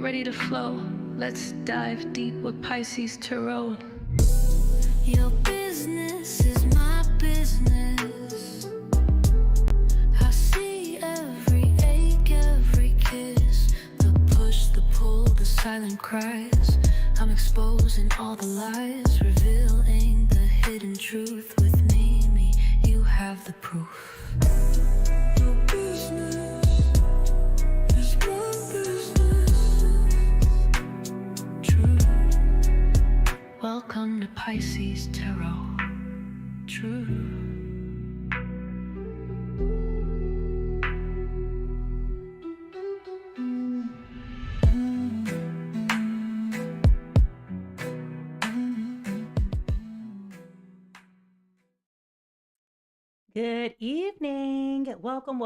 ready to flow. Let's dive deep with Pisces Tarot. Your business is my business. I see every ache, every kiss, the push, the pull, the silent cries. I'm exposing all the lies, revealing the hidden truth. With me, you have the proof. Your business is my business. True. Welcome to Pisces Tarot. True. Good evening. Welcome,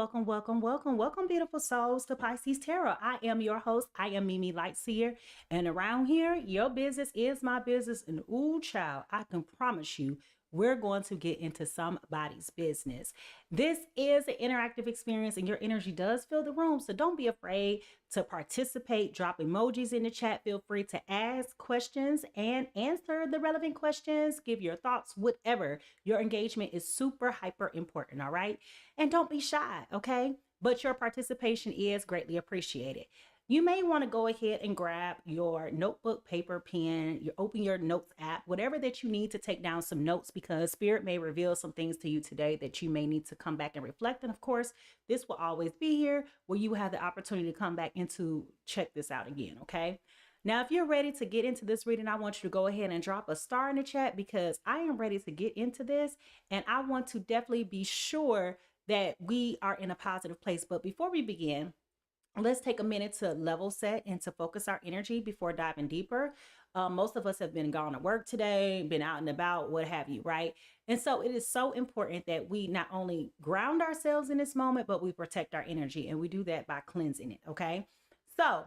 beautiful souls, to Pisces Tarot. I am your host. I am Mimi Lightseer. And around here, your business is my business. And ooh, child, I can promise you, we're going to get into somebody's business. This is an interactive experience and your energy does fill the room. So don't be afraid to participate. Drop emojis in the chat. Feel free to ask questions and answer the relevant questions. Give your thoughts, whatever. Your engagement is super hyper important, all right? And don't be shy, okay? But your participation is greatly appreciated. You may want to go ahead and grab your notebook, paper, pen, open your notes app, whatever that you need to take down some notes, because Spirit may reveal some things to you today that you may need to come back and reflect. And of course, this will always be here where you have the opportunity to come back and to check this out again, okay? Now, if you're ready to get into this reading, I want you to go ahead and drop a star in the chat, because I am ready to get into this. And I want to definitely be sure that we are in a positive place. But before we begin, let's take a minute to level set and to focus our energy before diving deeper. Most of us have been gone to work today, been out and about, what have you, right? And so it is so important that we not only ground ourselves in this moment, but we protect our energy. And we do that by cleansing it, okay? So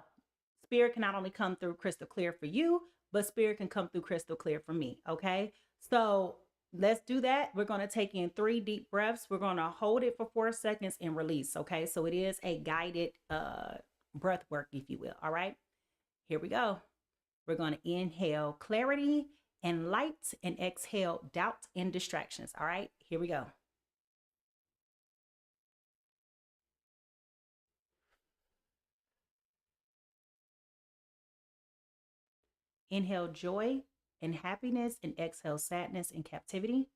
Spirit can not only come through crystal clear for you, but Spirit can come through crystal clear for me, okay? So let's do that. We're going to take in 3 deep breaths. We're going to hold it for 4 seconds and release. Okay. So it is a guided breath work, if you will. All right. Here we go. We're going to inhale clarity and light and exhale doubt and distractions. All right. Here we go. Inhale joy and happiness and exhale sadness and captivity.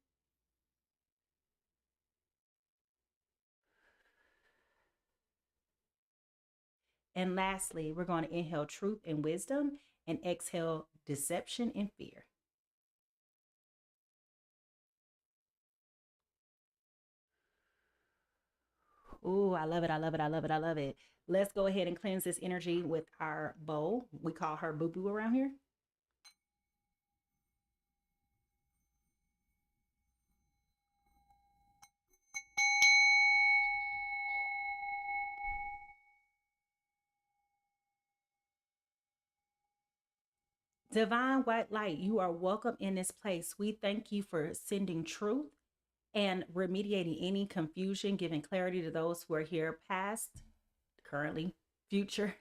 And lastly, we're going to inhale truth and wisdom and exhale deception and fear. Ooh, I love it. I love it. I love it. I love it. Let's go ahead and cleanse this energy with our bowl. We call her Boo Boo around here. Divine white light, you are welcome in this place. We thank you for sending truth and remediating any confusion, giving clarity to those who are here, past, currently, future.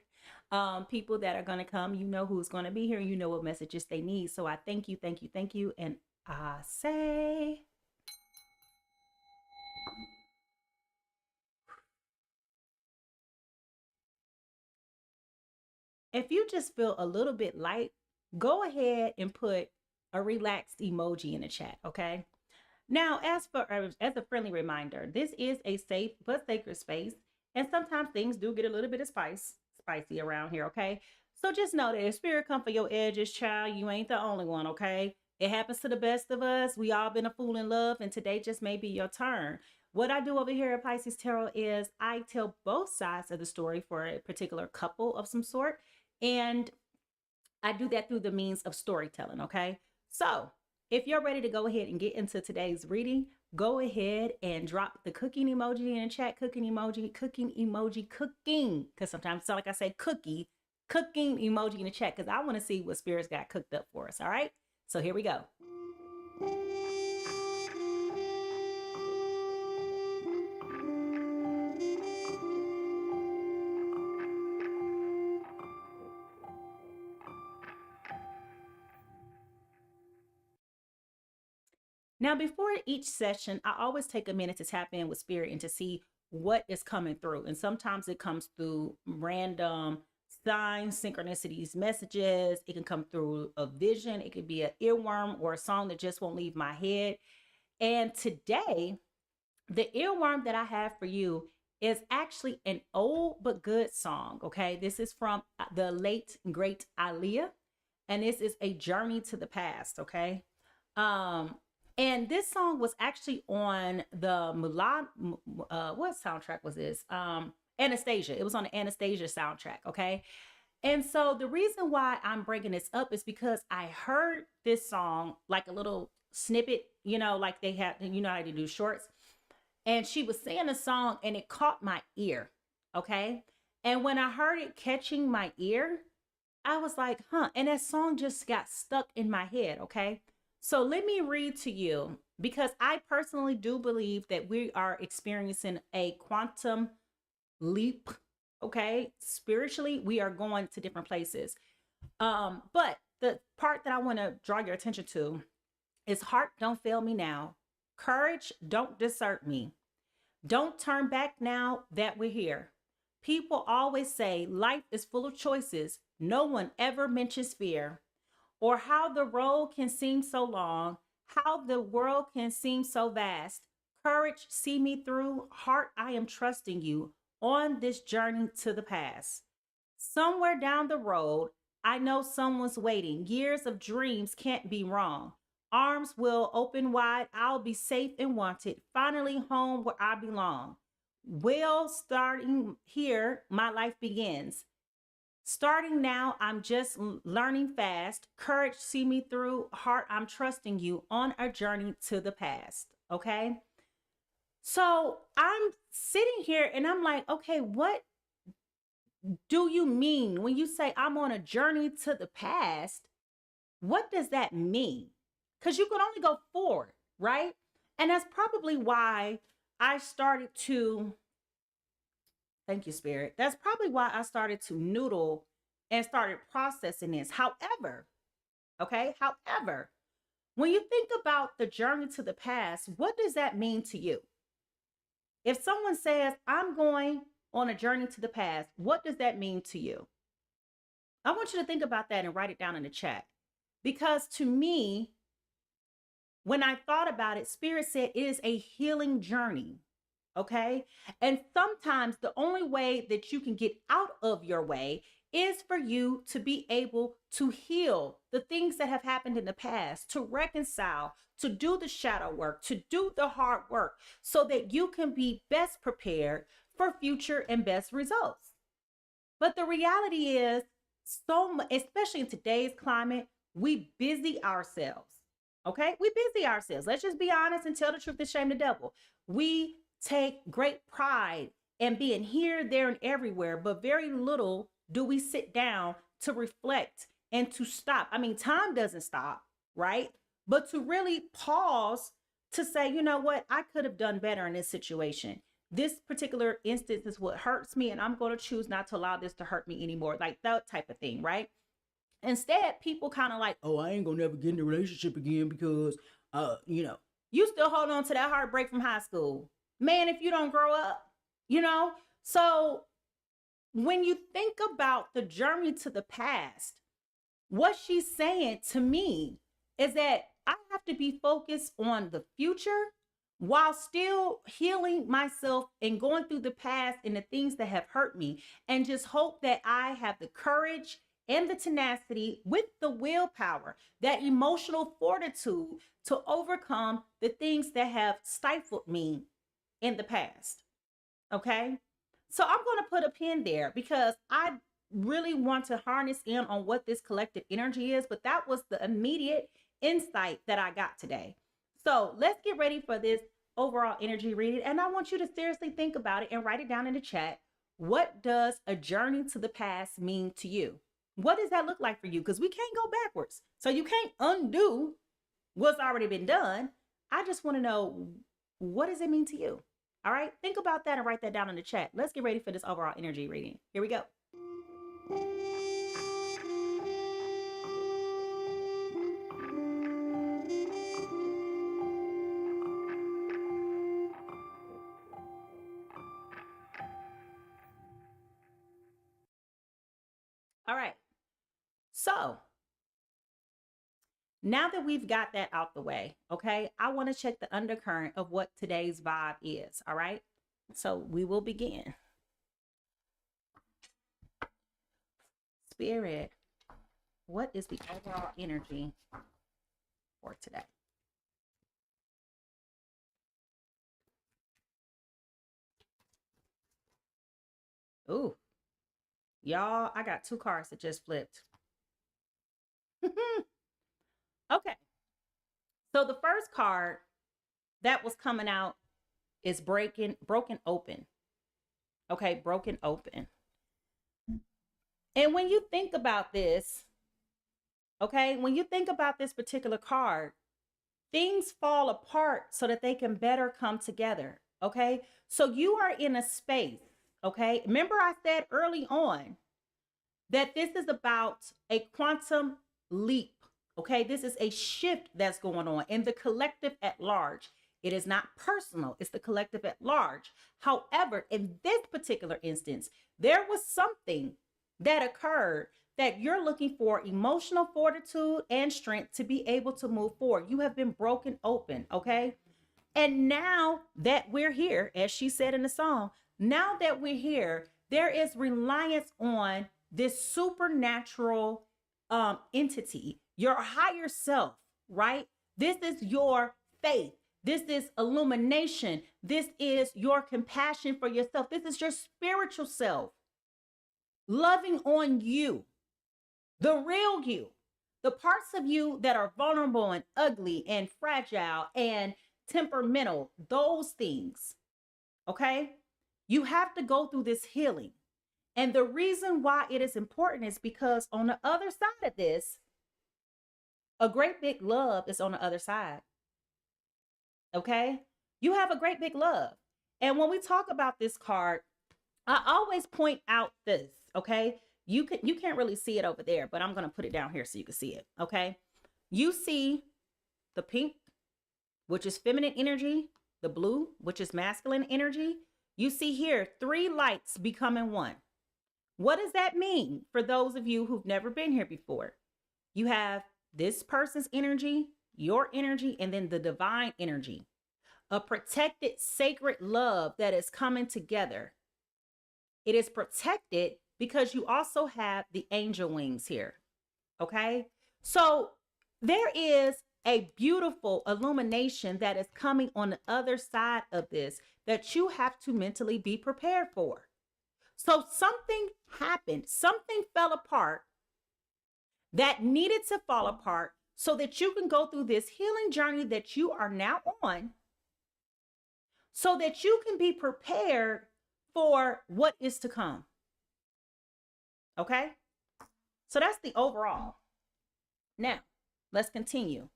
People that are going to come, you know who's going to be here, you know what messages they need. So I thank you, thank you, thank you. And I say, if you just feel a little bit light, go ahead and put a relaxed emoji in the chat, okay? Now, as a friendly reminder, this is a safe but sacred space, and sometimes things do get a little bit of spicy around here, okay? So just know that if Spirit come for your edges, child, you ain't the only one, okay? It happens to the best of us. We all been a fool in love, and today just may be your turn. What I do over here at Pisces Tarot is I tell both sides of the story for a particular couple of some sort, and I do that through the means of storytelling, okay? So if you're ready to go ahead and get into today's reading, go ahead and drop the cooking emoji in the chat. Cooking emoji, cooking. Because sometimes it's like I say cooking emoji in the chat, because I want to see what Spirit's got cooked up for us, all right? So here we go. Now, before each session, I always take a minute to tap in with spirit and to see what is coming through. And sometimes it comes through random signs, synchronicities, messages. It can come through a vision. It could be an earworm or a song that just won't leave my head. And today, the earworm that I have for you is actually an old but good song. Okay. This is from the late great Aaliyah. And this is a journey to the past. Okay. And this song was actually on the Mulan. What soundtrack was this? Anastasia. It was on the Anastasia soundtrack. Okay. And so the reason why I'm bringing this up is because I heard this song, like a little snippet, like they have, how to do shorts. And she was singing a song and it caught my ear. Okay. And when I heard it catching my ear, I was like, huh. And that song just got stuck in my head. Okay. So let me read to you, because I personally do believe that we are experiencing a quantum leap. Okay. Spiritually, we are going to different places. But the part that I want to draw your attention to is heart, don't fail me now. Courage, don't desert me. Don't turn back now that we're here. People always say life is full of choices. No one ever mentions fear, or how the road can seem so long, how the world can seem so vast. Courage, see me through. Heart, I am trusting you on this journey to the past. Somewhere down the road, I know someone's waiting. Years of dreams can't be wrong. Arms will open wide. I'll be safe and wanted. Finally home where I belong. Well, starting here, my life begins. Starting now, I'm just learning fast. Courage, see me through. Heart, I'm trusting you on a journey to the past. Okay. So I'm sitting here and I'm like, okay, what do you mean when you say I'm on a journey to the past? What does that mean? Because you can only go forward, right? And that's probably why I started to, thank you, Spirit. That's probably why I started to noodle and started processing this. However, when you think about the journey to the past, what does that mean to you? If someone says, I'm going on a journey to the past, what does that mean to you? I want you to think about that and write it down in the chat. Because to me, when I thought about it, Spirit said it is a healing journey. Okay. And sometimes the only way that you can get out of your way is for you to be able to heal the things that have happened in the past, to reconcile, to do the shadow work, to do the hard work, so that you can be best prepared for future and best results. But the reality is, especially in today's climate, we busy ourselves. Okay, we busy ourselves. Let's just be honest and tell the truth and shame the devil. We take great pride in being here, there, and everywhere, but very little do we sit down to reflect and to stop. I mean, time doesn't stop, right? But to really pause to say, you know what, I could have done better in this situation. This particular instance is what hurts me, and I'm going to choose not to allow this to hurt me anymore. Like that type of thing, right? Instead, people kind of like, oh, I ain't gonna never get in a relationship again because, you still hold on to that heartbreak from high school. Man, if you don't grow up, So when you think about the journey to the past, what she's saying to me is that I have to be focused on the future while still healing myself and going through the past and the things that have hurt me, and just hope that I have the courage and the tenacity with the willpower, that emotional fortitude to overcome the things that have stifled me in the past. Okay. So I'm going to put a pin there because I really want to harness in on what this collective energy is, but that was the immediate insight that I got today. So let's get ready for this overall energy reading. And I want you to seriously think about it and write it down in the chat. What does a journey to the past mean to you? What does that look like for you? Because we can't go backwards. So you can't undo what's already been done. I just want to know, what does it mean to you? All right. Think about that and write that down in the chat. Let's get ready for this overall energy reading. Here we go. So now that we've got that out the way, okay, I want to check the undercurrent of what today's vibe is. All right. So we will begin. Spirit, what is the overall energy for today? Ooh, y'all, I got two cards that just flipped. Okay. So the first card that was coming out is broken open. Okay, broken open. And when you think about this, okay, when you think about this particular card, things fall apart so that they can better come together. Okay, so you are in a space. Okay, remember I said early on that this is about a quantum leap. Okay, this is a shift that's going on in the collective at large. It is not personal, it's the collective at large. However, in this particular instance, there was something that occurred that you're looking for emotional fortitude and strength to be able to move forward. You have been broken open, okay? And now that we're here, as she said in the song, now that we're here, there is reliance on this supernatural entity, your higher self, right? This is your faith. This is illumination. This is your compassion for yourself. This is your spiritual self loving on you, the real you, the parts of you that are vulnerable and ugly and fragile and temperamental, those things. Okay? You have to go through this healing. And the reason why it is important is because on the other side of this, a great big love is on the other side. Okay? You have a great big love. And when we talk about this card, I always point out this, okay? You can't really see it over there, but I'm going to put it down here so you can see it, okay? You see the pink, which is feminine energy, the blue, which is masculine energy. You see here 3 lights becoming one. What does that mean for those of you who've never been here before? You have this person's energy, your energy, and then the divine energy, a protected, sacred love that is coming together. It is protected because you also have the angel wings here. Okay. So there is a beautiful illumination that is coming on the other side of this that you have to mentally be prepared for. So something happened, something fell apart that needed to fall apart so that you can go through this healing journey that you are now on, so that you can be prepared for what is to come. Okay? So that's the overall. Now, let's continue.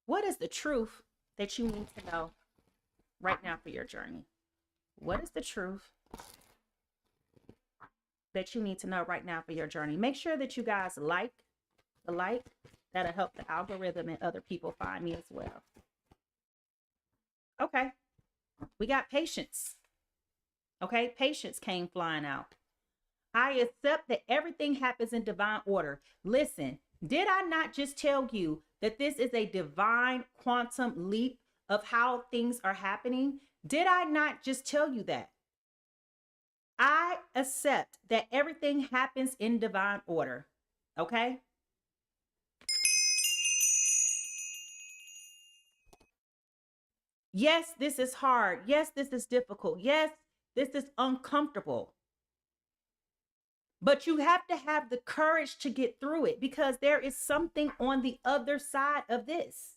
What is the truth that you need to know right now for your journey? What is the truth that you need to know right now for your journey? Make sure that you guys like the like. That'll help the algorithm and other people find me as well. Okay. We got patience. Okay. Patience came flying out. I accept that everything happens in divine order. Listen, did I not just tell you that this is a divine quantum leap of how things are happening? Did I not just tell you that? I accept that everything happens in divine order. Okay? Yes, this is hard. Yes, this is difficult. Yes, this is uncomfortable. But you have to have the courage to get through it because there is something on the other side of this.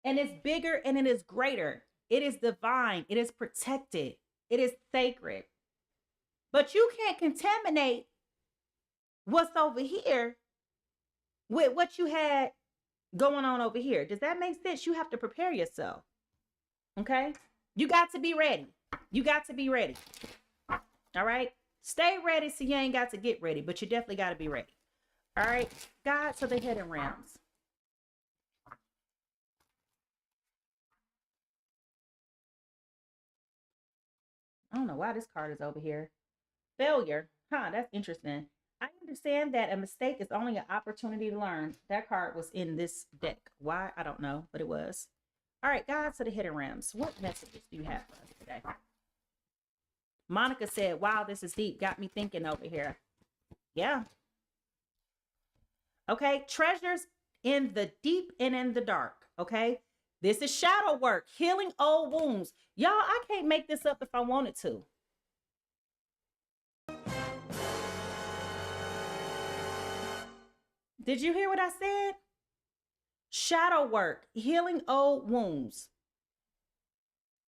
And it's bigger and it is greater. It is divine. It is protected. It is sacred. But you can't contaminate what's over here with what you had going on over here. Does that make sense? You have to prepare yourself. Okay? You got to be ready. You got to be ready. All right? Stay ready so you ain't got to get ready, but you definitely got to be ready. All right? God to the hidden realms. I don't know why this card is over here. Failure. Huh, that's interesting. I am understand that a mistake is only an opportunity to learn. That card was in this deck. Why? I don't know, but it was. All right, guys, to the hidden realms. What messages do you have for us today? Monica said, wow, this is deep. Got me thinking over here. Yeah. Okay, treasures in the deep and in the dark. Okay, this is shadow work, healing old wounds. Y'all, I can't make this up if I wanted to. Did you hear what I said? Shadow work, healing old wounds.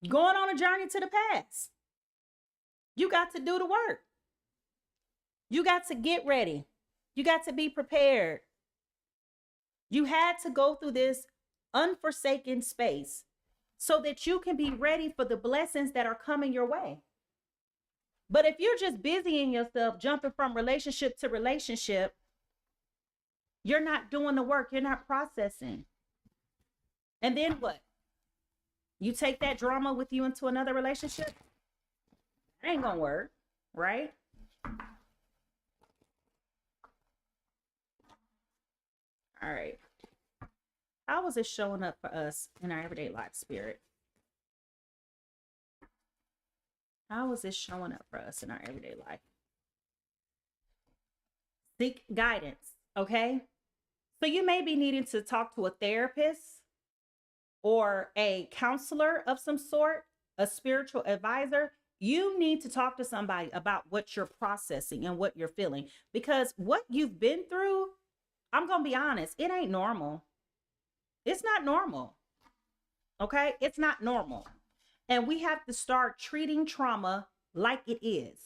Going on a journey to the past. You got to do the work. You got to get ready. You got to be prepared. You had to go through this unforsaken space so that you can be ready for the blessings that are coming your way. But if you're just busying yourself, jumping from relationship to relationship, you're not doing the work. You're not processing. And then what? You take that drama with you into another relationship? It ain't gonna work, right? All right. How is it showing up for us in our everyday life, Spirit? How is this showing up for us in our everyday life? Seek guidance, okay? So you may be needing to talk to a therapist or a counselor of some sort, a spiritual advisor. You need to talk to somebody about what you're processing and what you're feeling, because what you've been through, I'm going to be honest, it ain't normal. It's not normal. Okay? It's not normal. And we have to start treating trauma like it is.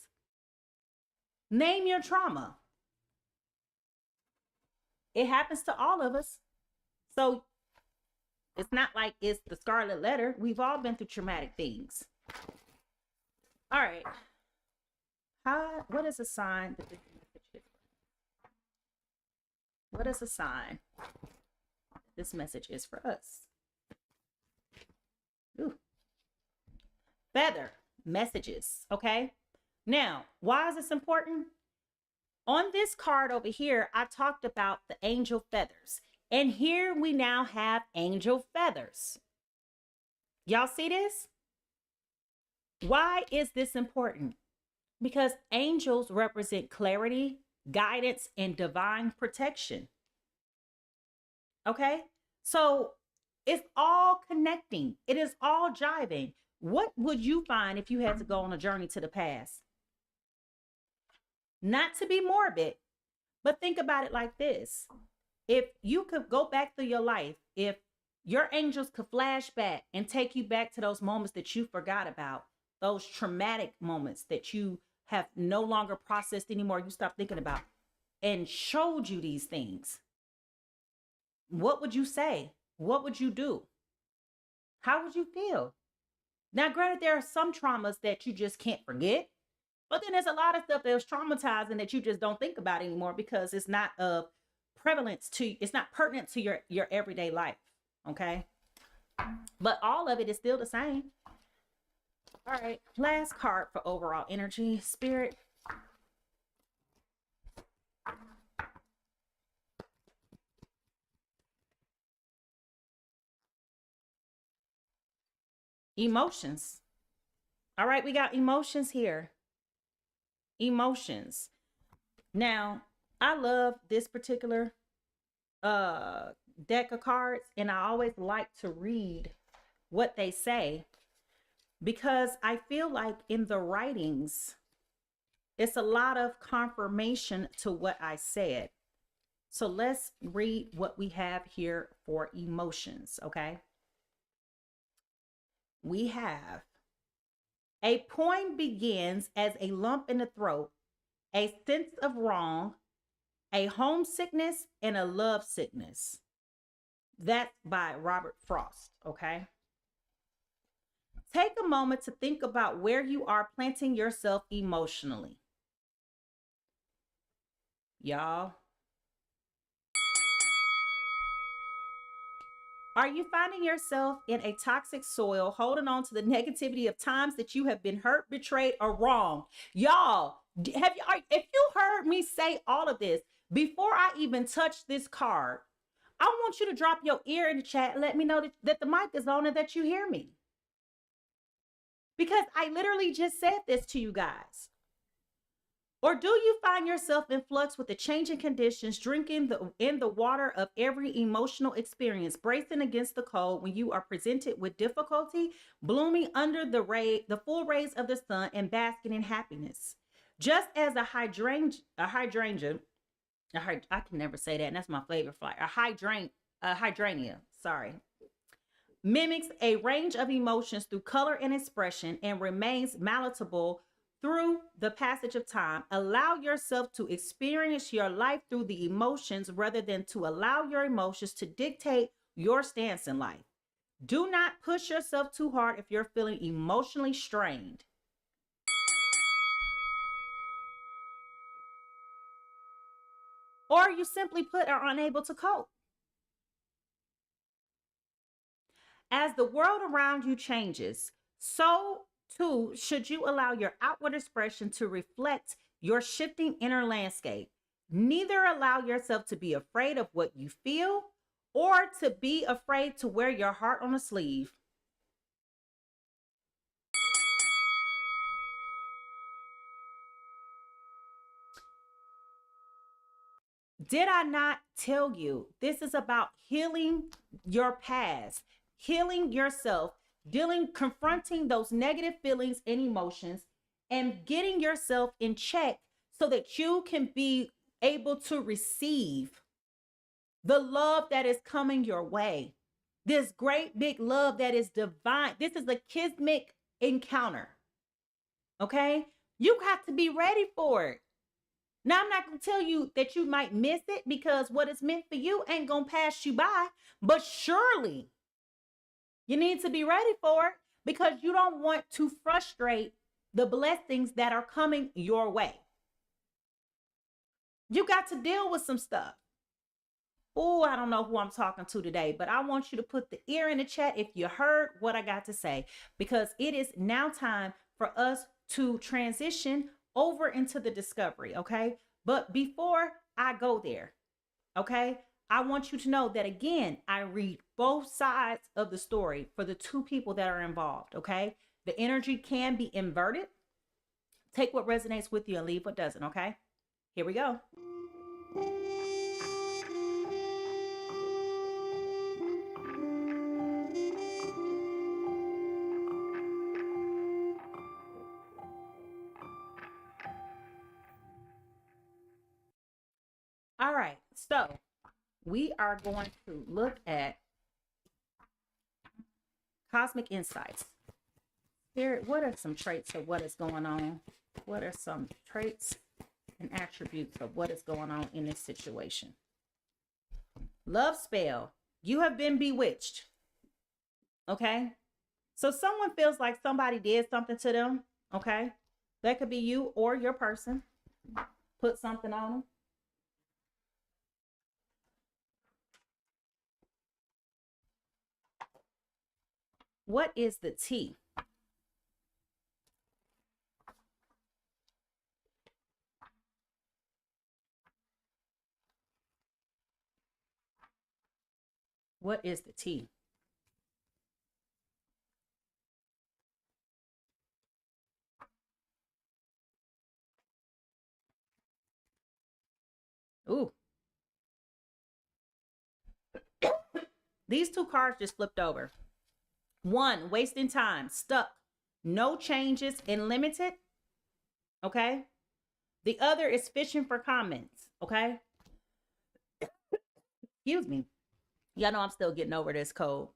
Name your trauma. It happens to all of us. So it's not like it's the scarlet letter. We've all been through traumatic things. All right. What is a sign that this message is? What is a sign this message is for us? Ooh. Feather messages. Okay. Now, why is this important? On this card over here, I talked about the angel feathers. And here we now have angel feathers. Y'all see this? Why is this important? Because angels represent clarity, guidance, and divine protection. Okay? So it's all connecting. It is all jiving. What would you find if you had to go on a journey to the past? Not to be morbid, but think about it like this. If you could go back through your life, if your angels could flash back and take you back to those moments that you forgot about, those traumatic moments that you have no longer processed anymore, you stopped thinking about, and showed you these things, what would you say? What would you do? How would you feel? Now, granted, there are some traumas that you just can't forget, but then there's a lot of stuff that's traumatizing that you just don't think about anymore because it's not of prevalence to, it's not pertinent to your everyday life. Okay. But all of it is still the same. All right. Last card for overall energy, Spirit. Emotions. All right. We got emotions here. Emotions. Now, I love this particular deck of cards, and I always like to read what they say because I feel like in the writings, it's a lot of confirmation to what I said. So let's read what we have here for emotions, okay? We have a poem begins as a lump in the throat, a sense of wrong, a homesickness, and a love sickness. That's by Robert Frost, okay? Take a moment to think about where you are planting yourself emotionally. Y'all. Are you finding yourself in a toxic soil, holding on to the negativity of times that you have been hurt, betrayed, or wronged? Y'all, If you heard me say all of this before I even touch this card, I want you to drop your ear in the chat and let me know that the mic is on and that you hear me. Because I literally just said this to you guys. Or do you find yourself in flux with the changing conditions, drinking in the water of every emotional experience, bracing against the cold when you are presented with difficulty, blooming under the full rays of the sun and basking in happiness? Just as a hydrangea, I can never say that, and that's my favorite fly. A hydrangea, sorry, mimics a range of emotions through color and expression and remains malleable through the passage of time. Allow yourself to experience your life through the emotions rather than to allow your emotions to dictate your stance in life. Do not push yourself too hard if you're feeling emotionally strained. Or you simply put are unable to cope. As the world around you changes, so too should you allow your outward expression to reflect your shifting inner landscape. Neither allow yourself to be afraid of what you feel or to be afraid to wear your heart on a sleeve. Did I not tell you this is about healing your past, healing yourself, confronting those negative feelings and emotions, and getting yourself in check so that you can be able to receive the love that is coming your way. This great big love that is divine. This is a kismic encounter. Okay? You have to be ready for it. Now, I'm not going to tell you that you might miss it because what is meant for you ain't going to pass you by. But surely you need to be ready for it because you don't want to frustrate the blessings that are coming your way. You got to deal with some stuff. Oh, I don't know who I'm talking to today, but I want you to put the ear in the chat if you heard what I got to say, because it is now time for us to transition over into the discovery, okay? But before I go there, okay, I want you to know that, again, I read both sides of the story for the two people that are involved, okay? The energy can be inverted. Take what resonates with you and leave what doesn't, okay? Here we go. All right, so we are going to look at cosmic insights. Spirit, what are some traits of what is going on? What are some traits and attributes of what is going on in this situation? Love spell. You have been bewitched. Okay? So someone feels like somebody did something to them. Okay? That could be you or your person. Put something on them. What is the T? What is the T? Ooh. These two cards just flipped over. One, wasting time, stuck, no changes, and limited. Okay. The other is fishing for comments. Okay. Excuse me. Y'all know I'm still getting over this cold.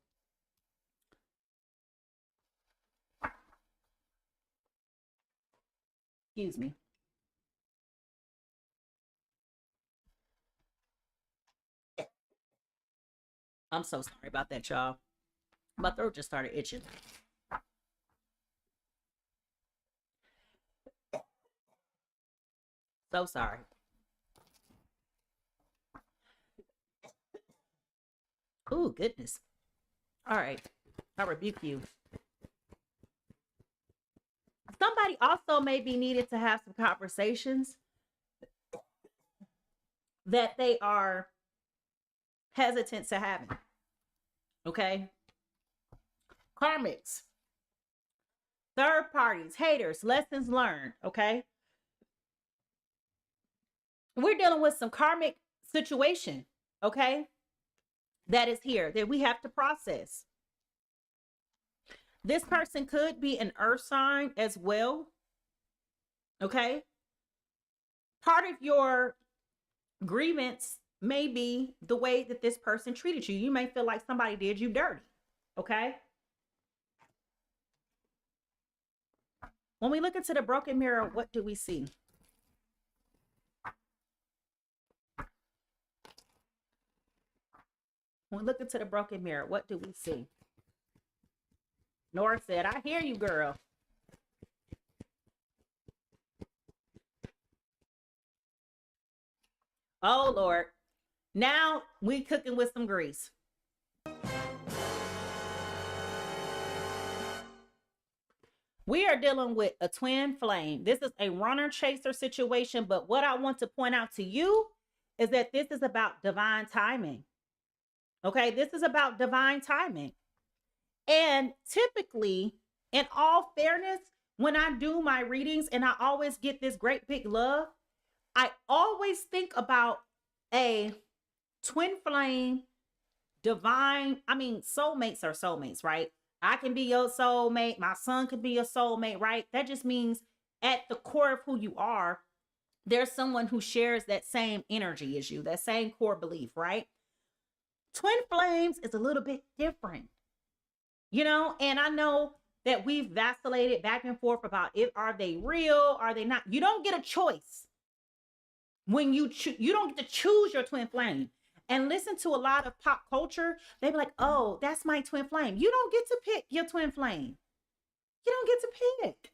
Excuse me. I'm so sorry about that, y'all. My throat just started itching. So sorry. Oh, goodness. All right. I rebuke you. Somebody also may be needed to have some conversations that they are hesitant to having. Okay. Karmics, third parties, haters, lessons learned. Okay. We're dealing with some karmic situation. Okay. That is here that we have to process. This person could be an earth sign as well. Okay. Part of your grievance may be the way that this person treated you. You may feel like somebody did you dirty. Okay. When we look into the broken mirror, what do we see? When we look into the broken mirror, what do we see? Nora said, I hear you, girl. Oh, Lord. Now we cooking with some grease. We are dealing with a twin flame. This is a runner chaser situation. But what I want to point out to you is that this is about divine timing. Okay, this is about divine timing. And typically, in all fairness, when I do my readings and I always get this great big love, I always think about a twin flame, divine. I mean, soulmates are soulmates, right? I can be your soulmate. My son could be your soulmate, right? That just means at the core of who you are, there's someone who shares that same energy as you, that same core belief, right? Twin flames is a little bit different, you know, and I know that we've vacillated back and forth about are they real? Are they not? You don't get a choice when you don't get to choose your twin flame. And listen to a lot of pop culture. They be like, oh, that's my twin flame. You don't get to pick your twin flame. You don't get to pick.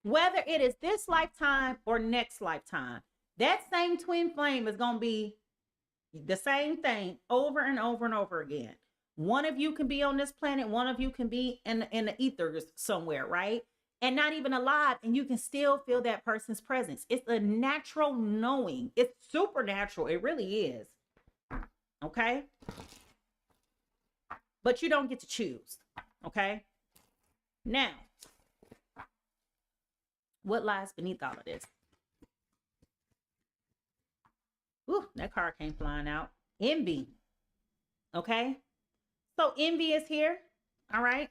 Whether it is this lifetime or next lifetime, that same twin flame is going to be the same thing over and over and over again. One of you can be on this planet. One of you can be in the ethers somewhere, right? And not even alive, and you can still feel that person's presence. It's a natural knowing. It's supernatural. It really is. Okay? But you don't get to choose. Okay? Now, what lies beneath all of this? Ooh, that card came flying out. Envy. Okay? So envy is here. All right?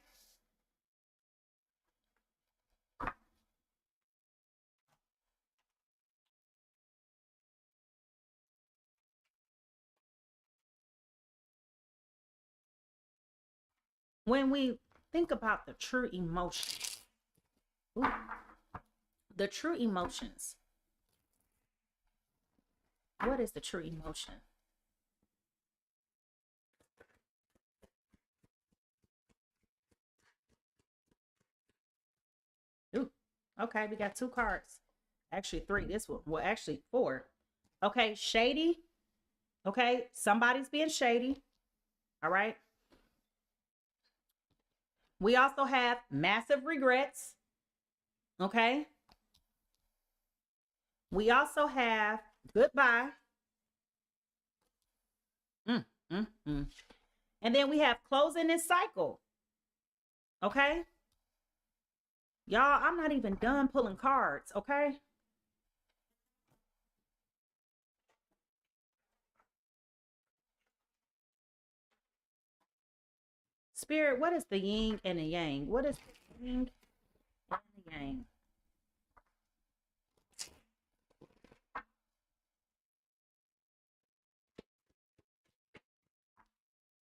When we think about the true emotions, the true emotions, what is the true emotion? Ooh, okay, we got two cards. Actually, three. This one, well, actually, four. Okay, shady. Okay, somebody's being shady. All right. We also have massive regrets. Okay. We also have goodbye. And then we have closing this cycle. Okay. Y'all, I'm not even done pulling cards. Okay. Spirit, what is the yin and the yang? What is the yin and the yang?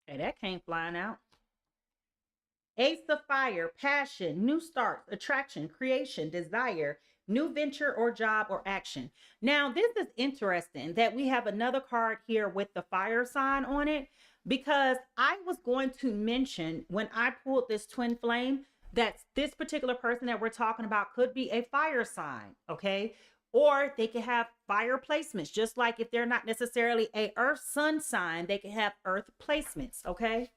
Hey, that came flying out. Ace of fire, passion, new starts, attraction, creation, desire, new venture or job or action. Now, this is interesting that we have another card here with the fire sign on it, because I was going to mention when I pulled this twin flame that this particular person that we're talking about could be a fire sign, okay? Or they can have fire placements, just like if they're not necessarily a earth sun sign, they can have earth placements, okay?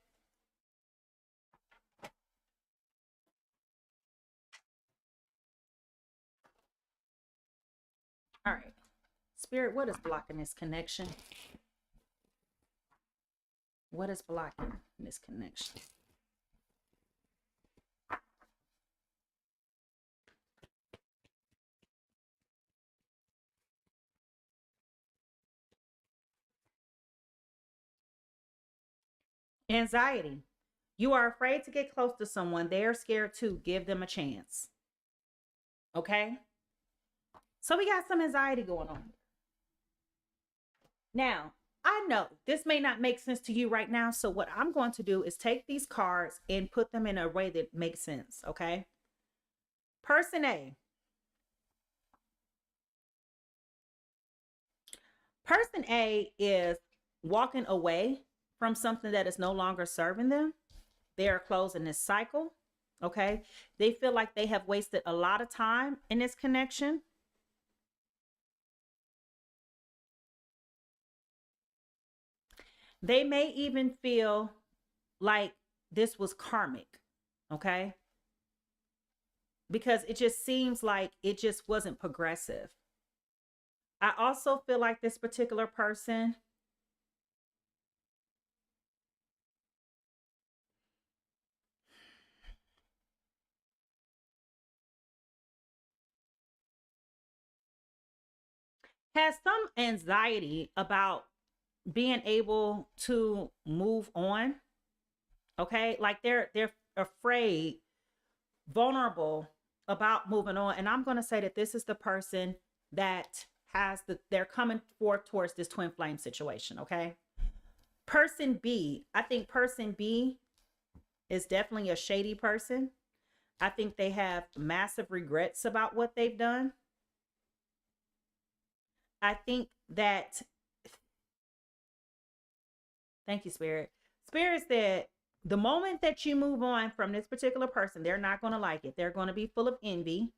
All right. Spirit, what is blocking this connection? What is blocking this connection? Anxiety. You are afraid to get close to someone. They are scared too. Give them a chance. Okay? So we got some anxiety going on. Now, I know this may not make sense to you right now. So what I'm going to do is take these cards and put them in a way that makes sense. Okay? Person A. Person A is walking away from something that is no longer serving them. They are closing this cycle. Okay? They feel like they have wasted a lot of time in this connection. They may even feel like this was karmic. Okay? Because it just seems like it just wasn't progressive. I also feel like this particular person has some anxiety about being able to move on. Okay? Like they're afraid, vulnerable about moving on. And I'm going to say that this is the person that they're coming forth towards this twin flame situation. Okay? Person B, I think person B is definitely a shady person. I think they have massive regrets about what they've done. I think that, thank you, Spirit. Spirit said the moment that you move on from this particular person, they're not going to like it. They're going to be full of envy.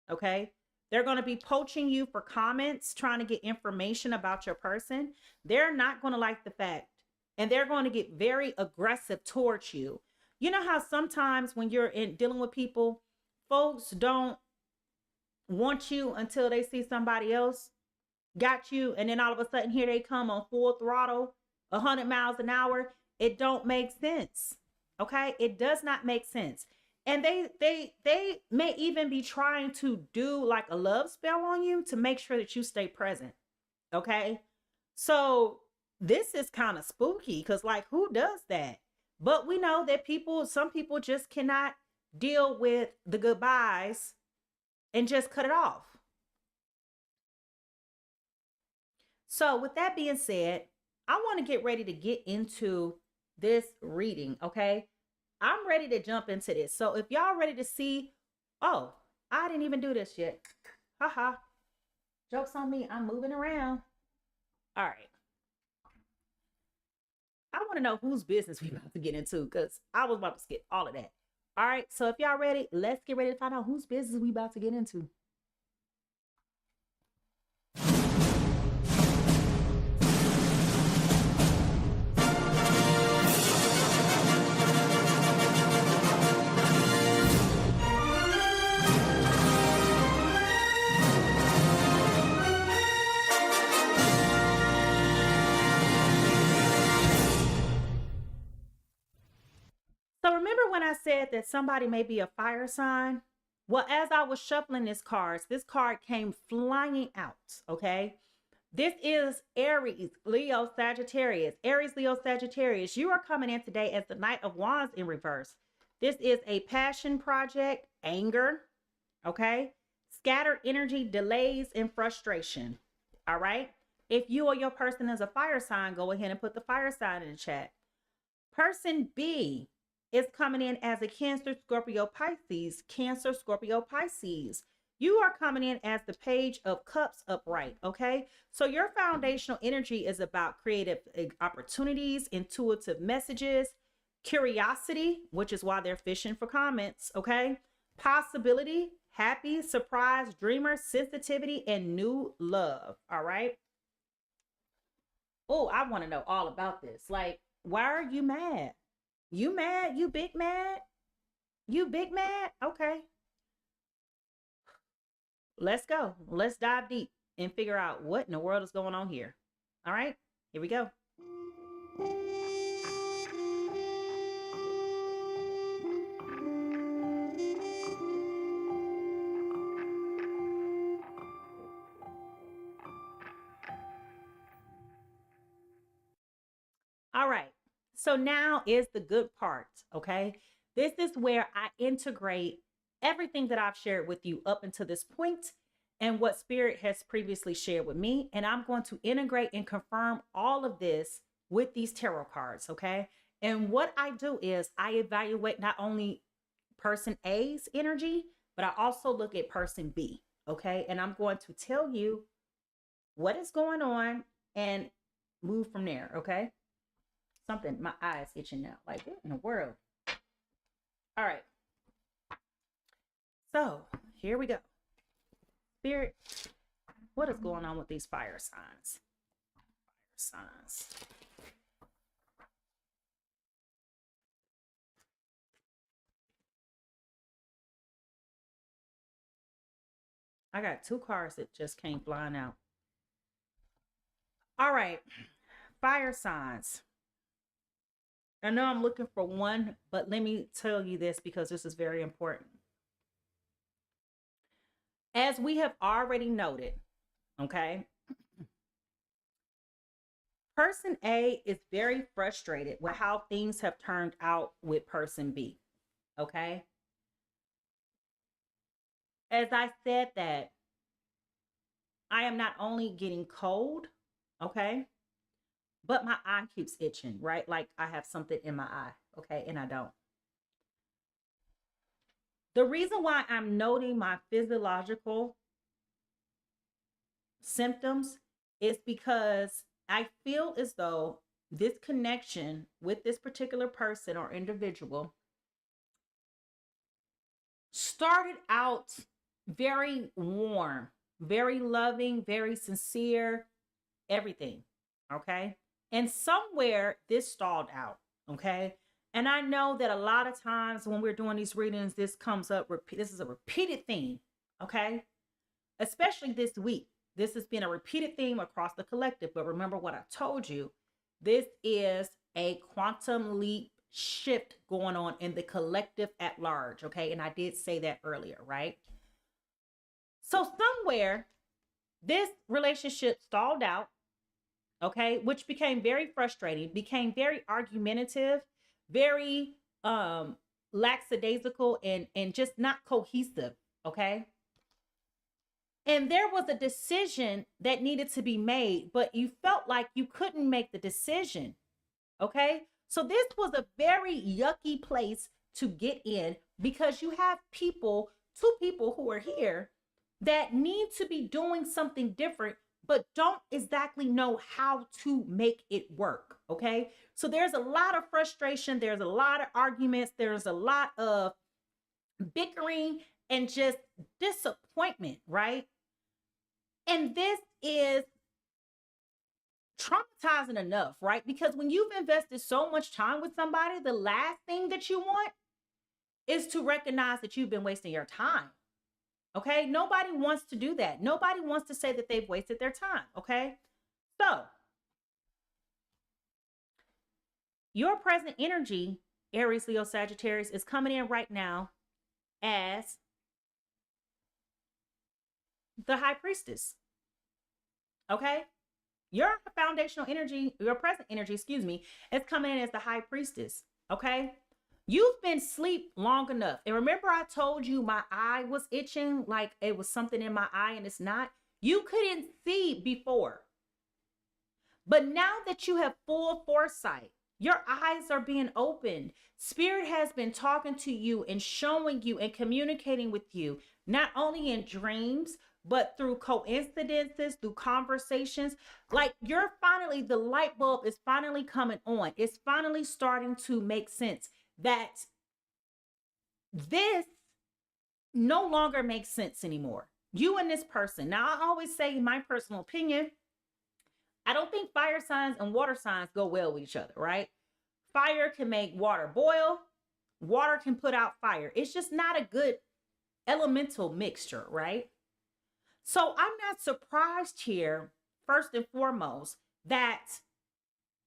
Okay? They're going to be poaching you for comments, trying to get information about your person. They're not going to like the fact, and they're going to get very aggressive towards you. You know how sometimes when you're dealing with people, folks don't want you until they see somebody else got you, and then all of a sudden here they come on full throttle, 100 miles an hour. It don't make sense. Okay? It does not make sense. And they may even be trying to do like a love spell on you to make sure that you stay present. Okay? So this is kind of spooky because like who does that? But we know that some people just cannot deal with the goodbyes and just cut it off. So with that being said, I want to get ready to get into this reading, okay? I'm ready to jump into this. So if y'all ready to see, oh, I didn't even do this yet. Haha. Joke's on me. I'm moving around. All right. I want to know whose business we about to get into because I was about to skip all of that. All right. So if y'all ready, let's get ready to find out whose business we about to get into. So remember when I said that somebody may be a fire sign? Well, as I was shuffling this card came flying out, okay? This is Aries, Leo, Sagittarius. Aries, Leo, Sagittarius. You are coming in today as the Knight of Wands in reverse. This is a passion project, anger, okay? Scattered energy, delays, and frustration, all right? If you or your person is a fire sign, go ahead and put the fire sign in the chat. Person B is coming in as a Cancer, Scorpio, Pisces. Cancer, Scorpio, Pisces. You are coming in as the Page of Cups upright, okay? So your foundational energy is about creative opportunities, intuitive messages, curiosity, which is why they're fishing for comments, okay? Possibility, happy, surprise, dreamer, sensitivity, and new love. All right. Oh, I want to know all about this. Like, why are you mad? You mad? You big mad? You big mad? Okay. Let's go. Let's dive deep and figure out what in the world is going on here. All right. Here we go. All right. So now is the good part. Okay. This is where I integrate everything that I've shared with you up until this point and what Spirit has previously shared with me. And I'm going to integrate and confirm all of this with these tarot cards. Okay. And what I do is I evaluate not only person A's energy, but I also look at person B. Okay. And I'm going to tell you what is going on and move from there. Okay. Something, my eyes itching now. Like, what in the world? All right. So here we go. Spirit, what is going on with these fire signs? Fire signs. I got two cards that just came flying out. All right. Fire signs. I know I'm looking for one, but let me tell you this because this is very important. As we have already noted, okay, person A is very frustrated with how things have turned out with person B, okay? As I said that, I am not only getting cold, okay, but my eye keeps itching, right? Like I have something in my eye, okay, and I don't. The reason why I'm noting my physiological symptoms is because I feel as though this connection with this particular person or individual started out very warm, very loving, very sincere, everything, okay? And somewhere this stalled out, okay? And I know that a lot of times when we're doing these readings, this comes up, this is a repeated theme, okay? Especially this week. This has been a repeated theme across the collective. But remember what I told you, this is a quantum leap shift going on in the collective at large, okay? And I did say that earlier, right? So somewhere this relationship stalled out, okay, which became very frustrating, became very argumentative, very lackadaisical and just not cohesive, okay? And there was a decision that needed to be made, but you felt like you couldn't make the decision, okay? So this was a very yucky place to get in because you have people, two people who are here that need to be doing something different but don't exactly know how to make it work, okay? So there's a lot of frustration, there's a lot of arguments, there's a lot of bickering and just disappointment, right? And this is traumatizing enough, right? Because when you've invested so much time with somebody, the last thing that you want is to recognize that you've been wasting your time. Okay, nobody wants to do that. Nobody wants to say that they've wasted their time. Okay, so your present energy, Aries, Leo, Sagittarius, is coming in right now as the High Priestess. Okay, your foundational energy, your present energy, excuse me, is coming in as the High Priestess. Okay. You've been asleep long enough. And remember I told you my eye was itching, like it was something in my eye and it's not. You couldn't see before. But now that you have full foresight, your eyes are being opened. Spirit has been talking to you and showing you and communicating with you, not only in dreams, but through coincidences, through conversations. Like you're finally, the light bulb is finally coming on. It's finally starting to make sense that this no longer makes sense anymore. You and this person. Now, I always say my personal opinion, I don't think fire signs and water signs go well with each other, right? Fire can make water boil, water can put out fire. It's just not a good elemental mixture, right? So I'm not surprised here, first and foremost, that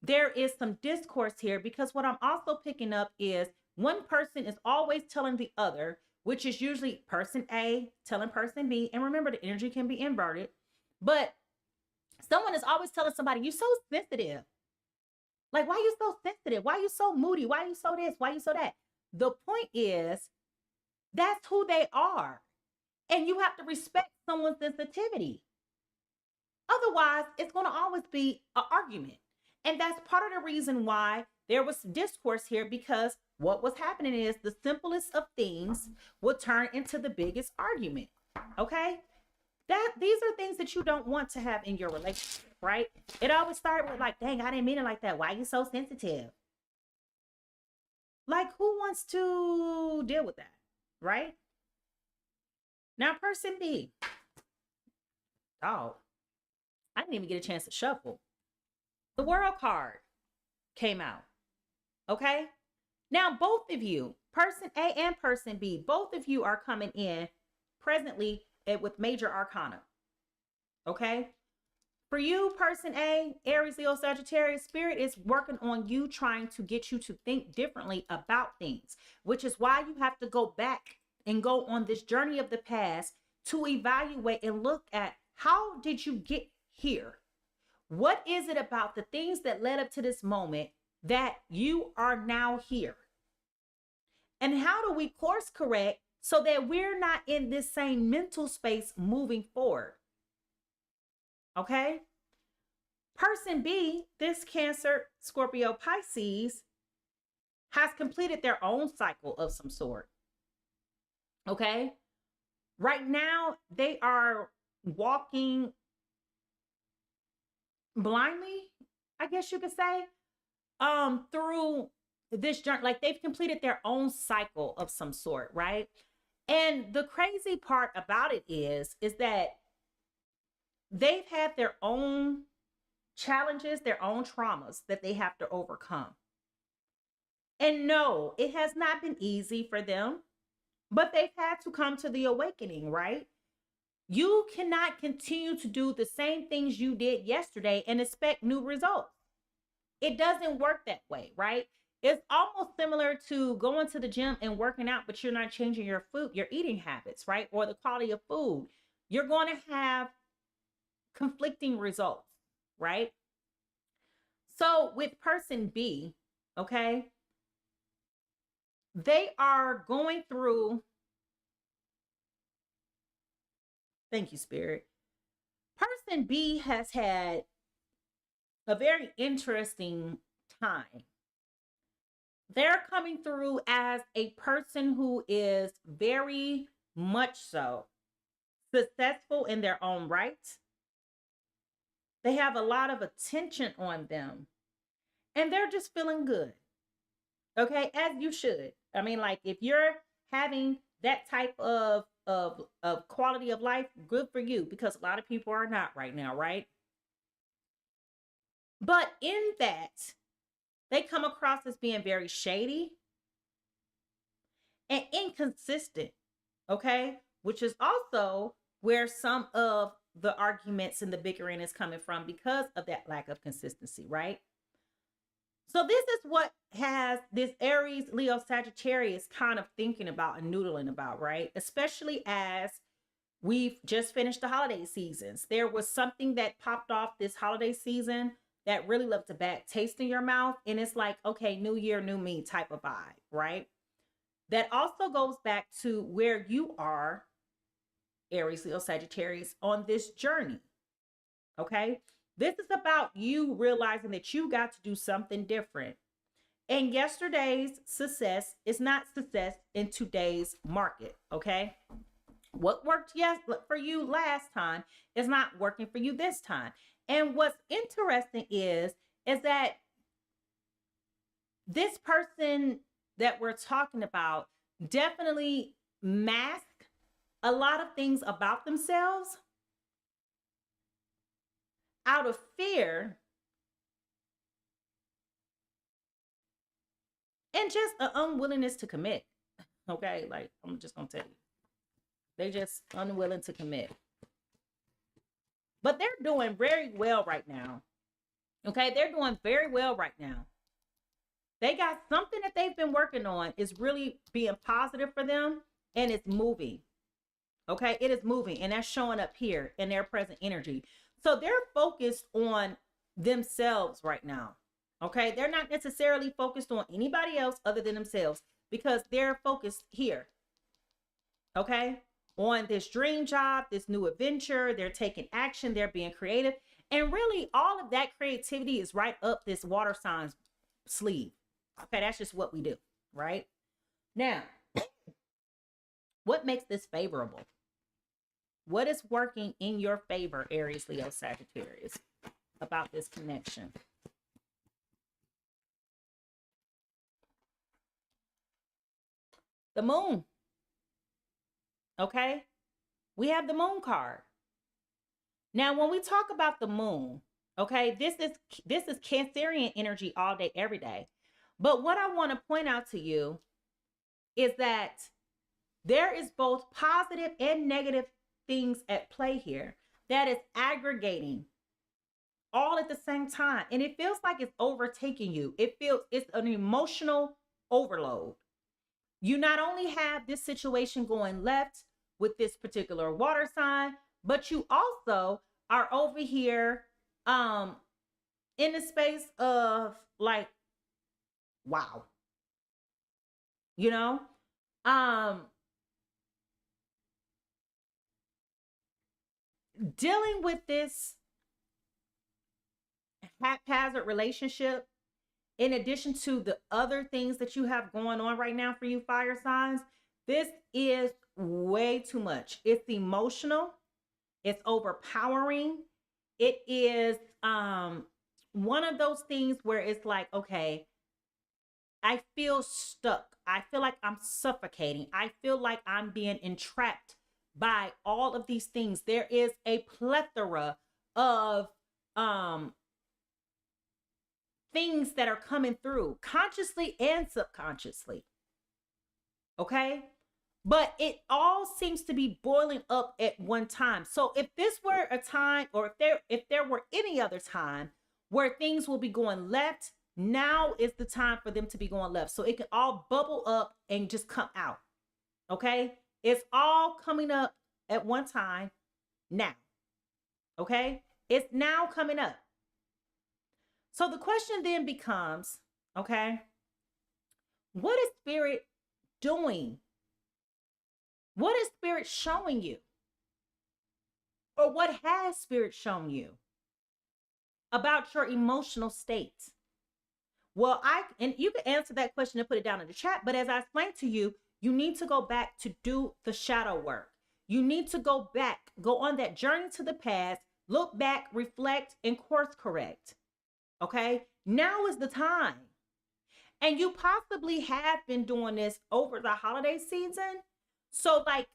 there is some discourse here, because what I'm also picking up is one person is always telling the other, which is usually person A telling person B. And remember, the energy can be inverted, but someone is always telling somebody, "You so sensitive. Like, why are you so sensitive? Why are you so moody? Why are you so this? Why are you so that?" The point is, that's who they are. And you have to respect someone's sensitivity. Otherwise, it's going to always be an argument. And that's part of the reason why there was discourse here, because what was happening is the simplest of things would turn into the biggest argument. Okay? These are things that you don't want to have in your relationship, right? It always started with like, "Dang, I didn't mean it like that. Why are you so sensitive?" Like, who wants to deal with that, right? Now, person B. Oh, I didn't even get a chance to shuffle. The World card came out. Okay? Now, both of you, person A and person B, both of you are coming in presently with major arcana. Okay? For you, person A, Aries, Leo, Sagittarius, Spirit is working on you, trying to get you to think differently about things, which is why you have to go back and go on this journey of the past to evaluate and look at, how did you get here? What is it about the things that led up to this moment that you are now here? And how do we course correct so that we're not in this same mental space moving forward? Okay? Person B, this Cancer, Scorpio, Pisces, has completed their own cycle of some sort. Okay? Right now, they are walking blindly, I guess you could say, through this journey. Like, they've completed their own cycle of some sort, right? And the crazy part about it is that they've had their own challenges, their own traumas that they have to overcome. And no, it has not been easy for them, but they've had to come to the awakening, right? You cannot continue to do the same things you did yesterday and expect new results. It doesn't work that way, right? It's almost similar to going to the gym and working out, but you're not changing your food, your eating habits, right? Or the quality of food. You're going to have conflicting results, right? So with person B, okay, they are going through, thank you, Spirit. Person B has had a very interesting time. They're coming through as a person who is very much so successful in their own right. They have a lot of attention on them, and they're just feeling good. Okay, as you should. I mean, like, if you're having that type of quality of life, good for you, because a lot of people are not right now, right? But in that, they come across as being very shady and inconsistent, okay? Which is also where some of the arguments and the bickering is coming from, because of that lack of consistency, right? So this is what has this Aries, Leo, Sagittarius kind of thinking about and noodling about, right? Especially as we've just finished the holiday seasons. There was something that popped off this holiday season that really left a bad taste in your mouth. And it's like, okay, new year, new me type of vibe, right? That also goes back to where you are, Aries, Leo, Sagittarius, on this journey, okay? This is about you realizing that you got to do something different. And yesterday's success is not success in today's market, okay? What worked for you last time is not working for you this time. And what's interesting is that this person that we're talking about definitely masked a lot of things about themselves out of fear and just an unwillingness to commit. Okay, like I'm just gonna tell you, they just unwilling to commit. But they're doing very well right now. Okay, they're doing very well right now. They got something that they've been working on is really being positive for them, and it's moving. Okay, it is moving, and that's showing up here in their present energy. So they're focused on themselves right now. Okay, they're not necessarily focused on anybody else other than themselves because they're focused here. Okay, on this dream job, this new adventure. They're taking action, they're being creative, and really all of that creativity is right up this water sign's sleeve. Okay, that's just what we do, right? Now, what makes this favorable? What is working in your favor, Aries, Leo, Sagittarius, about this connection? The moon. Okay, we have the moon card. Now, when we talk about the moon, okay, this is Cancerian energy all day, every day. But what I want to point out to you is that there is both positive and negative things at play here that is aggregating all at the same time. And it feels like it's overtaking you. It feels it's an emotional overload. You not only have this situation going left with this particular water sign, but you also are over here in the space of like, wow, you know, dealing with this haphazard relationship, in addition to the other things that you have going on right now for you fire signs, this is way too much. It's emotional, it's overpowering. It is one of those things where it's like, okay, I feel stuck. I feel like I'm suffocating. I feel like I'm being entrapped by all of these things. There is a plethora of things that are coming through consciously and subconsciously. Okay? But it all seems to be boiling up at one time. So if this were a time, or if there were any other time where things will be going left, now is the time for them to be going left. So it can all bubble up and just come out. Okay? It's all coming up at one time now. Okay? It's now coming up. So the question then becomes, okay, what is Spirit doing? What is Spirit showing you? Or what has Spirit shown you about your emotional state? Well, and you can answer that question and put it down in the chat, but as I explained to you, you need to go back to do the shadow work. You need to go back, go on that journey to the past, look back, reflect, and course correct. Okay? Now is the time. And you possibly have been doing this over the holiday season. So like,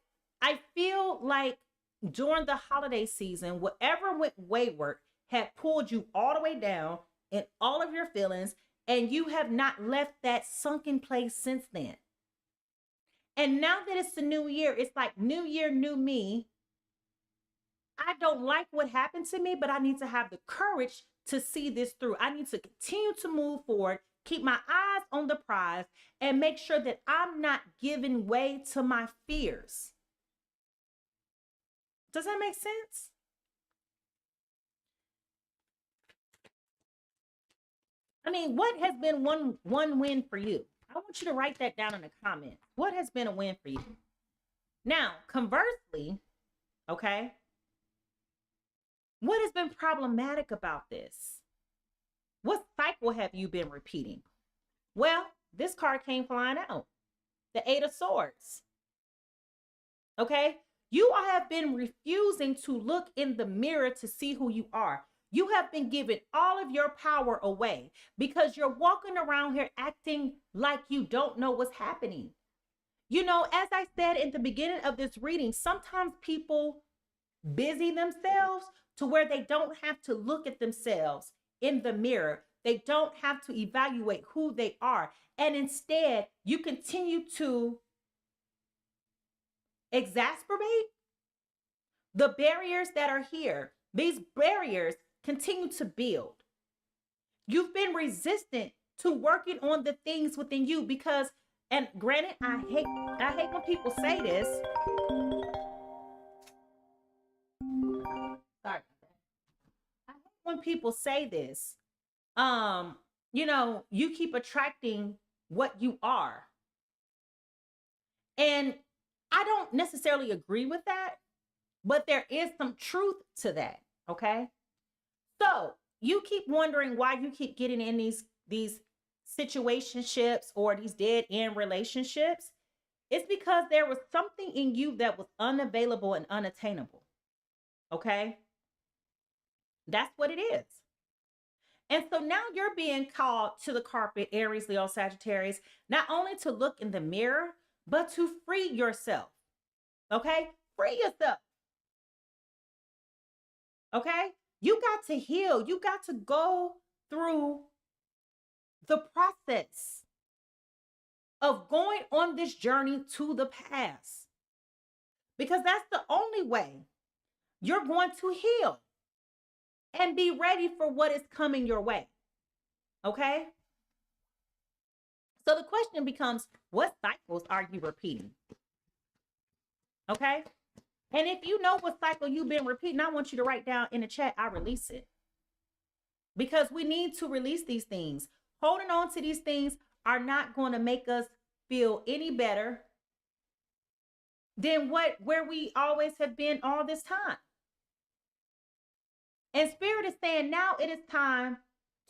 I feel like during the holiday season, whatever went wayward had pulled you all the way down in all of your feelings, and you have not left that sunken place since then. And now that it's the new year, it's like new year, new me. I don't like what happened to me, but I need to have the courage to see this through. I need to continue to move forward, keep my eyes on the prize, and make sure that I'm not giving way to my fears. Does that make sense? I mean, what has been one win for you? I want you to write that down in the comments. What has been a win for you? Now, conversely, okay, what has been problematic about this? What cycle have you been repeating? Well, this card came flying out. The Eight of Swords. Okay? You have been refusing to look in the mirror to see who you are. You have been giving all of your power away because you're walking around here acting like you don't know what's happening. You know, as I said in the beginning of this reading, sometimes people busy themselves to where they don't have to look at themselves in the mirror. They don't have to evaluate who they are. And instead, you continue to exacerbate the barriers that are here. These barriers continue to build. You've been resistant to working on the things within you because, and granted, I hate when people say this. Sorry. I hate when people say this. You know, you keep attracting what you are. And I don't necessarily agree with that, but there is some truth to that. Okay. So you keep wondering why you keep getting in these situationships or these dead end relationships. It's because there was something in you that was unavailable and unattainable. Okay. That's what it is. And so now you're being called to the carpet, Aries, Leo, Sagittarius, not only to look in the mirror, but to free yourself. Okay? Free yourself. Okay? You got to heal. You got to go through the process of going on this journey to the past. Because that's the only way you're going to heal and be ready for what is coming your way. Okay? So the question becomes, what cycles are you repeating? Okay? And if you know what cycle you've been repeating, I want you to write down in the chat, I release it. Because we need to release these things. Holding on to these things are not going to make us feel any better than where we always have been all this time. And Spirit is saying now it is time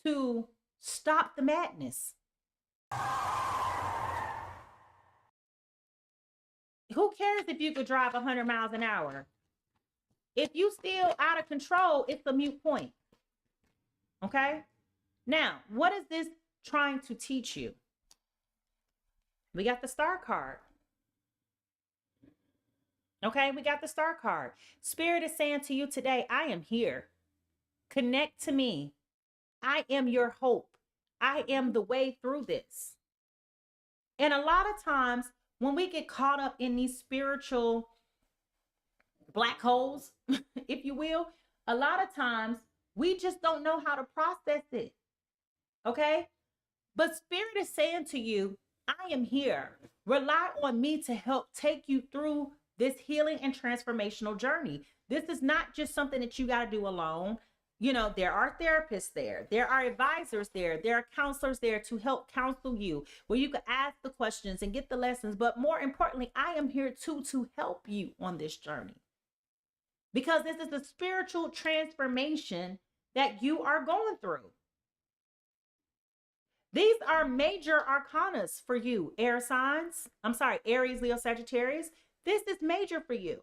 to stop the madness. Who cares if you could drive 100 miles an hour? If you still out of control, it's a moot point. Okay? Now, what is this trying to teach you? We got the Star card. Okay, we got the Star card. Spirit is saying to you today, I am here. Connect to me. I am your hope. I am the way through this. And a lot of times when we get caught up in these spiritual black holes, if you will, a lot of times we just don't know how to process it. Okay? But Spirit is saying to you, I am here. Rely on me to help take you through this healing and transformational journey. This is not just something that you got to do alone. You know, there are therapists there. There are advisors there. There are counselors there to help counsel you, where you can ask the questions and get the lessons. But more importantly, I am here too to help you on this journey. Because this is the spiritual transformation that you are going through. These are major arcanas for you, air signs. I'm sorry, Aries, Leo, Sagittarius. This is major for you.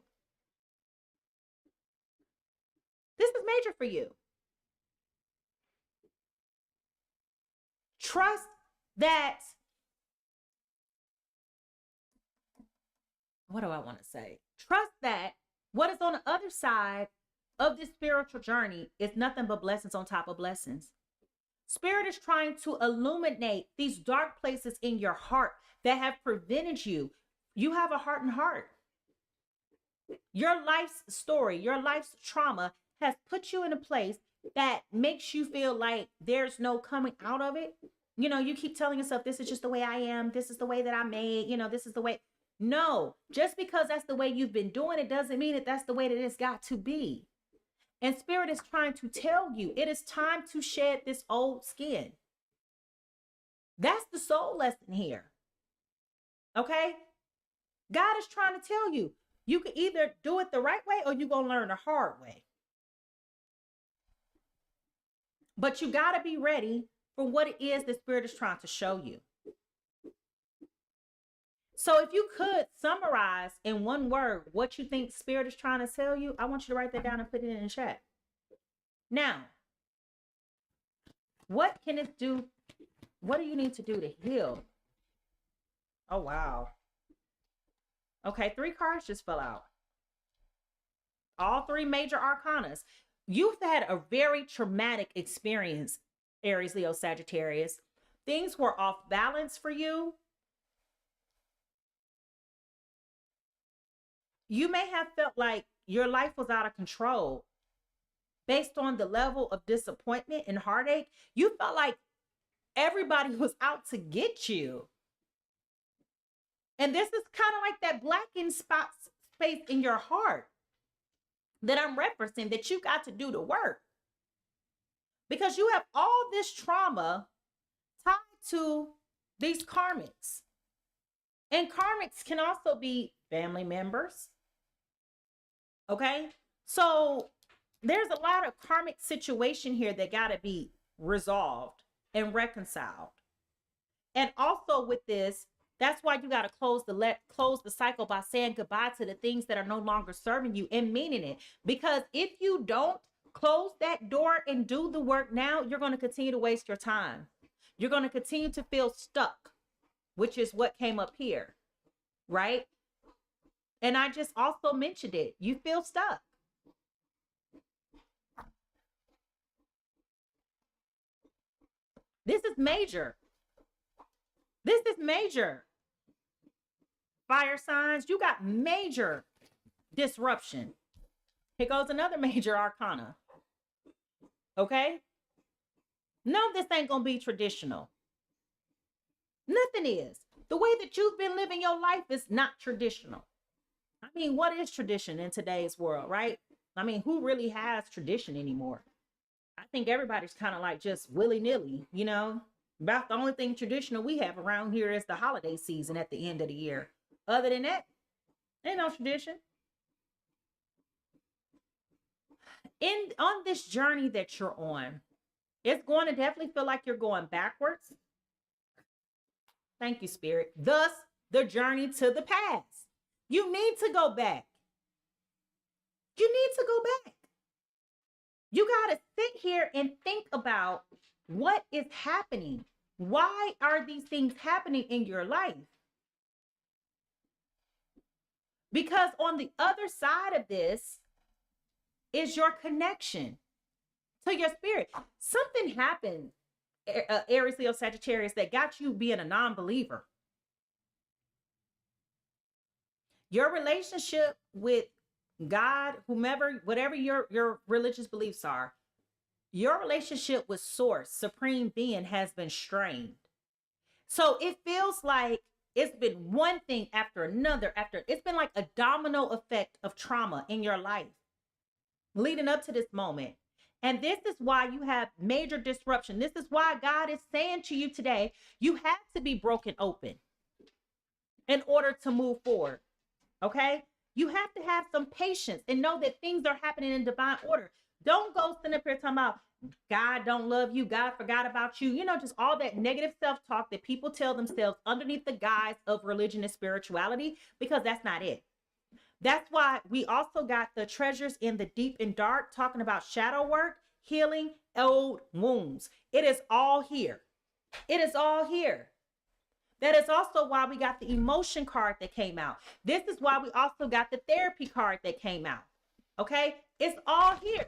This is major for you. Trust that, what do I want to say? Trust that what is on the other side of this spiritual journey is nothing but blessings on top of blessings. Spirit is trying to illuminate these dark places in your heart that have prevented you. You have a heart and heart. Your life's story, your life's trauma has put you in a place that makes you feel like there's no coming out of it. You know, you keep telling yourself, this is just the way I am. This is the way that I'm made. You know, this is the way. No, just because that's the way you've been doing it doesn't mean that that's the way that it's got to be. And Spirit is trying to tell you, it is time to shed this old skin. That's the soul lesson here. Okay? God is trying to tell you, you can either do it the right way or you're going to learn the hard way. But you got to be ready for what it is that Spirit is trying to show you. So if you could summarize in one word what you think Spirit is trying to tell you, I want you to write that down and put it in the chat. Now, what can it do? What do you need to do to heal? Oh, wow. Okay, 3 cards just fell out. All 3 major arcanas. You've had a very traumatic experience, Aries, Leo, Sagittarius. Things were off balance for you. You may have felt like your life was out of control based on the level of disappointment and heartache. You felt like everybody was out to get you. And this is kind of like that blackened space in your heart that I'm referencing, that you got to do the work. Because you have all this trauma tied to these karmics. And karmics can also be family members. Okay? So there's a lot of karmic situation here that got to be resolved and reconciled. And also with this, that's why you got to close the cycle by saying goodbye to the things that are no longer serving you and meaning it. Because if you don't close that door and do the work now, you're going to continue to waste your time. You're going to continue to feel stuck, which is what came up here, right? And I just also mentioned it. You feel stuck. This is major. This is major. Fire signs, you got major disruption. Here goes another major arcana. Okay? No, this ain't gonna be traditional. Nothing is. The way that you've been living your life is not traditional. I mean, what is tradition in today's world, right? I mean, who really has tradition anymore? I think everybody's kind of like just willy-nilly, you know? About the only thing traditional we have around here is the holiday season at the end of the year. Other than that, ain't no tradition. On this journey that you're on, it's going to definitely feel like you're going backwards. Thank you, Spirit. Thus, the journey to the past. You need to go back. You need to go back. You got to sit here and think about what is happening. Why are these things happening in your life? Because on the other side of this is your connection to your spirit. Something happened, Aries, Leo, Sagittarius, that got you being a non-believer. Your relationship with God, whomever, whatever your religious beliefs are, your relationship with Source, Supreme Being, has been strained. So it feels like it's been one thing after another, it's been like a domino effect of trauma in your life leading up to this moment. And this is why you have major disruption. This is why God is saying to you today, you have to be broken open in order to move forward. Okay? You have to have some patience and know that things are happening in divine order. Don't go sitting up here talking about God don't love you, God forgot about you. You know, just all that negative self-talk that people tell themselves underneath the guise of religion and spirituality, because that's not it. That's why we also got the treasures in the deep and dark, talking about shadow work, healing old wounds. It is all here. It is all here. That is also why we got the emotion card that came out. This is why we also got the therapy card that came out. Okay? It's all here.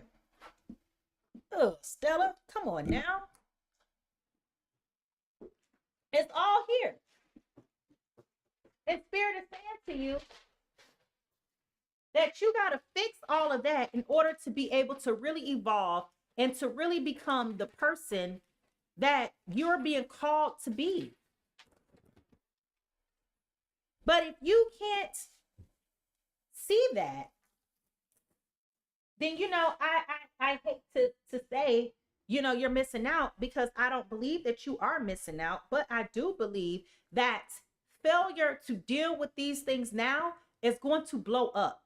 Oh, Stella, come on now. It's all here. And Spirit is saying to you that you got to fix all of that in order to be able to really evolve and to really become the person that you're being called to be. But if you can't see that, then, you know, I hate to say, you know, you're missing out, because I don't believe that you are missing out. But I do believe that failure to deal with these things now is going to blow up.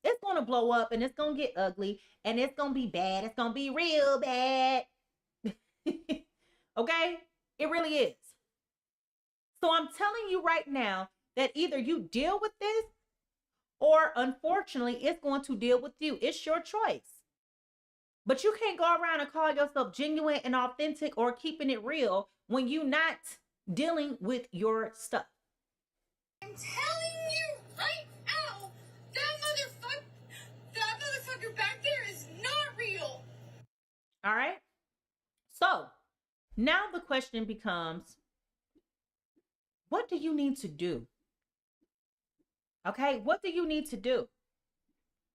It's going to blow up, and it's going to get ugly, and it's going to be bad. It's going to be real bad. Okay? It really is. So I'm telling you right now that either you deal with this, or unfortunately, it's going to deal with you. It's your choice. But you can't go around and call yourself genuine and authentic or keeping it real when you're not dealing with your stuff. I'm telling you right you're back there is not real. All right. So now the question becomes, what do you need to do? Okay. What do you need to do?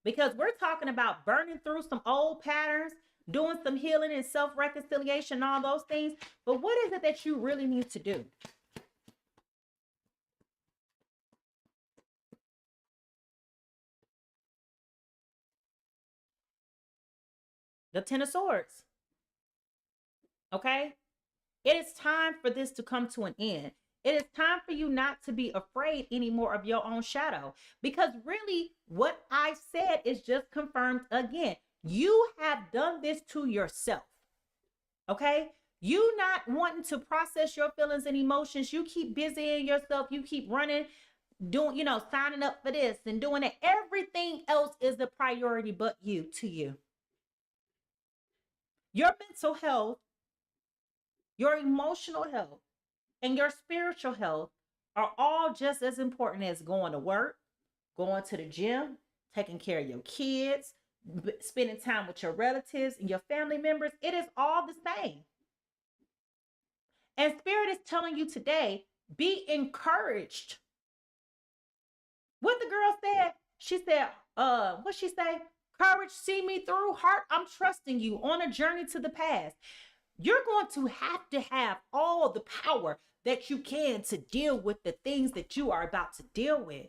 Because we're talking about burning through some old patterns, doing some healing and self-reconciliation, all those things. But what is it that you really need to do? The Ten of Swords. Okay? It is time for this to come to an end. It is time for you not to be afraid anymore of your own shadow. Because really, what I said is just confirmed again. You have done this to yourself. Okay? You not wanting to process your feelings and emotions. You keep busying yourself. You keep running, doing, signing up for this and doing it. Everything else is the priority but you, to you. Your mental health, your emotional health, and your spiritual health are all just as important as going to work, going to the gym, taking care of your kids, spending time with your relatives and your family members. It is all the same. And Spirit is telling you today, be encouraged. What the girl said, she said, what she say? Courage, see me through. Heart, I'm trusting you on a journey to the past. You're going to have all the power that you can to deal with the things that you are about to deal with.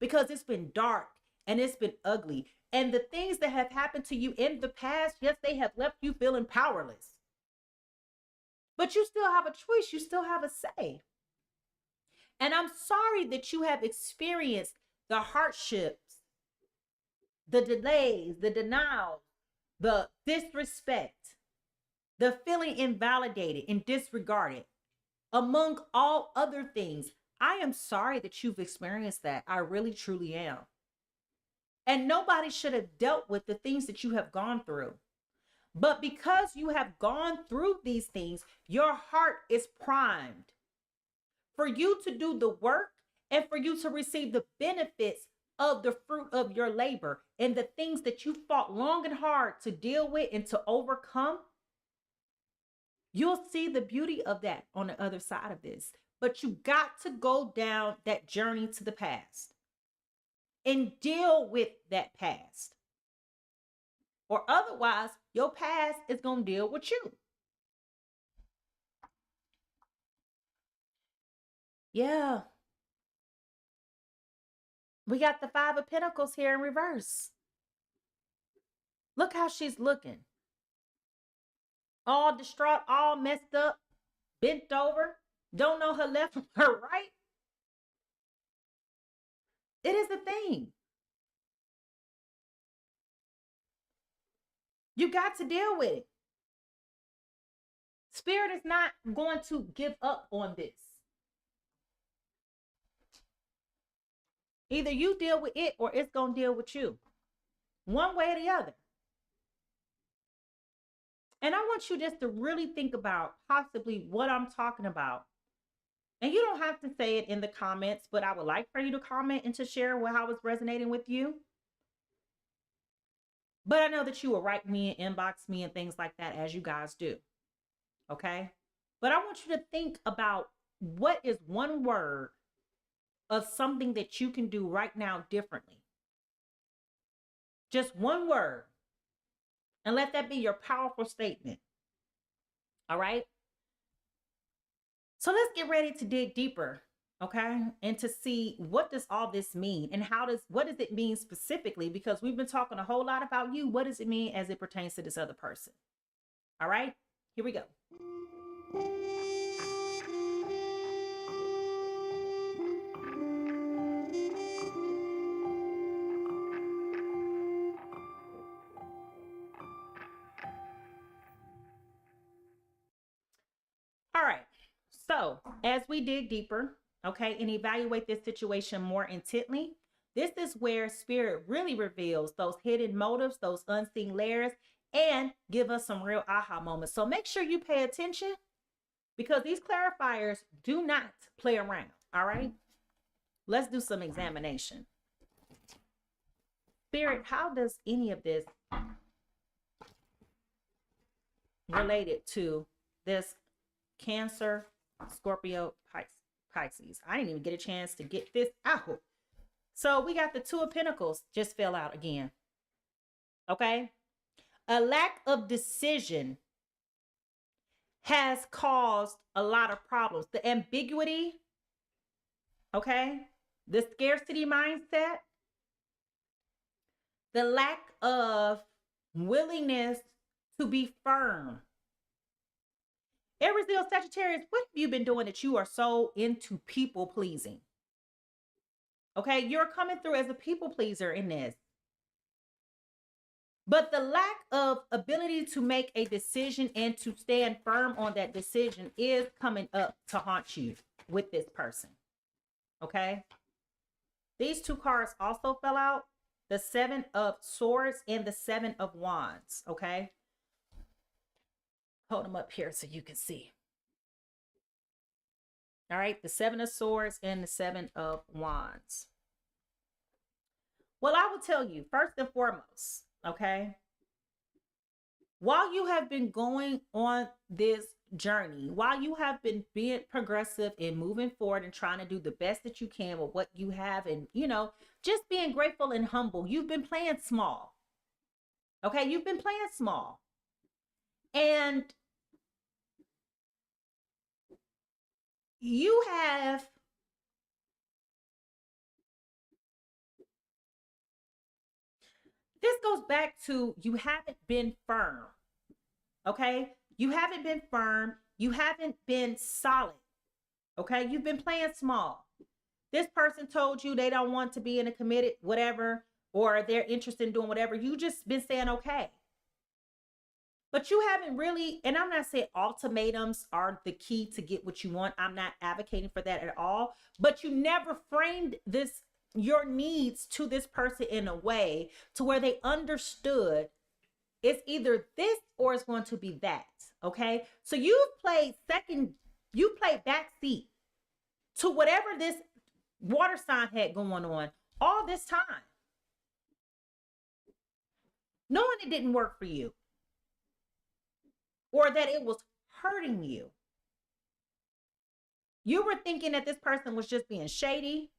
Because it's been dark and it's been ugly. And the things that have happened to you in the past, yes, they have left you feeling powerless. But you still have a choice. You still have a say. And I'm sorry that you have experienced the hardships, the delays, the denials, the disrespect, the feeling invalidated and disregarded, among all other things. I am sorry that you've experienced that. I really, truly am. And nobody should have dealt with the things that you have gone through. But because you have gone through these things, your heart is primed for you to do the work and for you to receive the benefits of the fruit of your labor and the things that you fought long and hard to deal with and to overcome. You'll see the beauty of that on the other side of this. But you got to go down that journey to the past and deal with that past. Or otherwise, your past is going to deal with you. Yeah. We got the Five of Pentacles here in reverse. Look how she's looking. All distraught, all messed up, bent over, don't know her left from her right. It is a thing. You got to deal with it. Spirit is not going to give up on this. Either you deal with it or it's going to deal with you. One way or the other. And I want you just to really think about possibly what I'm talking about. And you don't have to say it in the comments, but I would like for you to comment and to share how it's resonating with you. But I know that you will write me and inbox me and things like that, as you guys do. Okay? But I want you to think about what is one word of something that you can do right now differently. Just one word. And let that be your powerful statement. All right? So let's get ready to dig deeper, okay? And to see, what does all this mean? And what does it mean specifically? Because we've been talking a whole lot about you. What does it mean as it pertains to this other person? All right? Here we go. All right. So as we dig deeper, okay, and evaluate this situation more intently, this is where Spirit really reveals those hidden motives, those unseen layers, and give us some real aha moments. So make sure you pay attention, because these clarifiers do not play around. All right. Let's do some examination. Spirit, how does any of this related to this Cancer, Scorpio, Pisces? I didn't even get a chance to get this out. So we got the Two of Pentacles just fell out again. Okay. A lack of decision has caused a lot of problems. The ambiguity, okay, the scarcity mindset, the lack of willingness to be firm. Aries, Leo, Sagittarius, what have you been doing that you are so into people pleasing? Okay, you're coming through as a people pleaser in this. But the lack of ability to make a decision and to stand firm on that decision is coming up to haunt you with this person. Okay. These two cards also fell out. The Seven of Swords and the Seven of Wands. Okay. Hold them up here so you can see. All right. The Seven of Swords and the Seven of Wands. Well, I will tell you first and foremost, okay, while you have been going on this journey, while you have been being progressive and moving forward and trying to do the best that you can with what you have and, you know, just being grateful and humble, you've been playing small. Okay, you've been playing small. And you have this goes back to you haven't been firm. Okay? You haven't been firm. You haven't been solid. Okay? You've been playing small. This person told you they don't want to be in a committed whatever, or they're interested in doing whatever. You just been saying okay. But you haven't really, and I'm not saying ultimatums are the key to get what you want. I'm not advocating for that at all. But you never framed this, your needs to this person in a way to where they understood it's either this or it's going to be that. Okay. So you've played backseat to whatever this water sign had going on all this time, knowing it didn't work for you or that it was hurting you. You were thinking that this person was just being shady.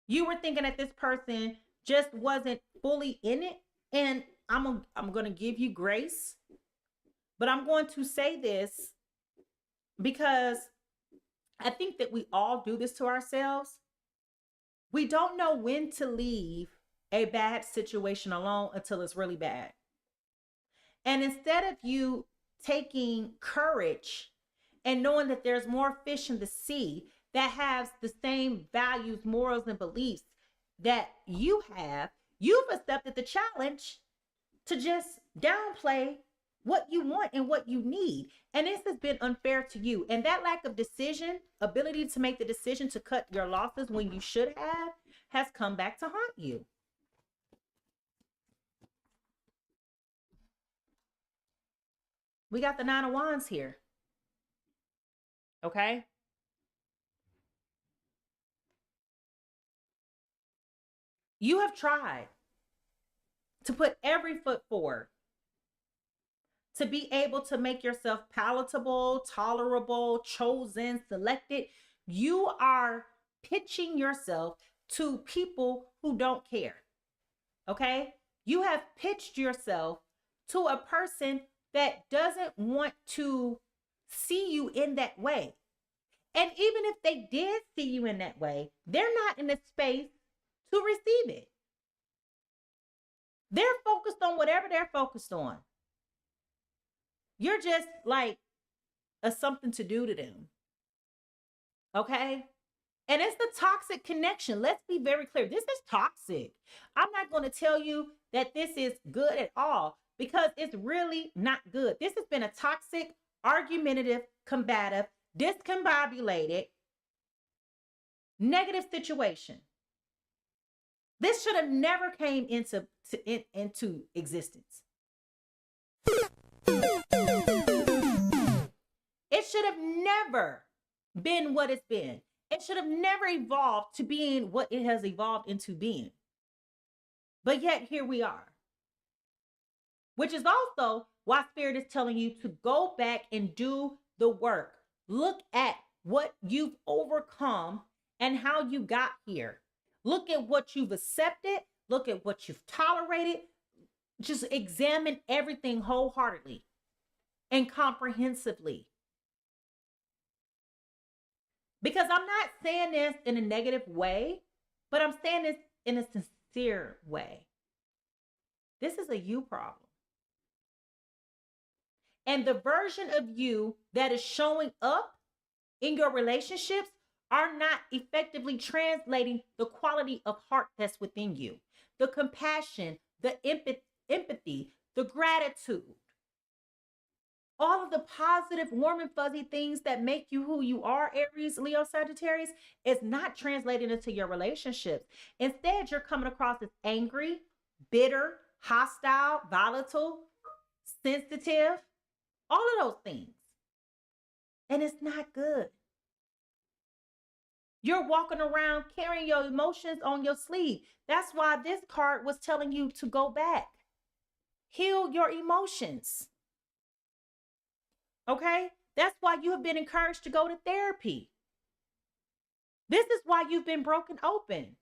You were thinking that this person just wasn't fully in it. And I'm going to give you grace, but I'm going to say this because I think that we all do this to ourselves. We don't know when to leave a bad situation alone until it's really bad. And instead of you taking courage and knowing that there's more fish in the sea that has the same values, morals, and beliefs that you have, you've accepted the challenge to just downplay what you want and what you need. And this has been unfair to you. And that lack of decision, ability to make the decision to cut your losses when you should have, has come back to haunt you. We got the Nine of Wands here. Okay. You have tried to put every foot forward to be able to make yourself palatable, tolerable, chosen, selected. You are pitching yourself to people who don't care. Okay? You have pitched yourself to a person that doesn't want to see you in that way. And even if they did see you in that way, they're not in a space to receive it. They're focused on whatever they're focused on. You're just like a something to do to them. Okay? And it's the toxic connection. Let's be very clear. This is toxic. I'm not going to tell you that this is good at all because it's really not good. This has been a toxic, argumentative, combative, discombobulated, negative situation. This should have never came into existence. It should have never been what it's been. It should have never evolved to being what it has evolved into being. But yet here we are. Which is also why Spirit is telling you to go back and do the work. Look at what you've overcome and how you got here. Look at what you've accepted. Look at what you've tolerated. Just examine everything wholeheartedly and comprehensively. Because I'm not saying this in a negative way, but I'm saying this in a sincere way. This is a you problem. And the version of you that is showing up in your relationships are not effectively translating the quality of heart that's within you, the compassion, the empathy, the gratitude, all of the positive, warm and fuzzy things that make you who you are, Aries, Leo, Sagittarius, is not translating into your relationships. Instead, you're coming across as angry, bitter, hostile, volatile, sensitive, all of those things. And it's not good. You're walking around carrying your emotions on your sleeve. That's why this card was telling you to go back. Heal your emotions. Okay? That's why you have been encouraged to go to therapy. This is why you've been broken open.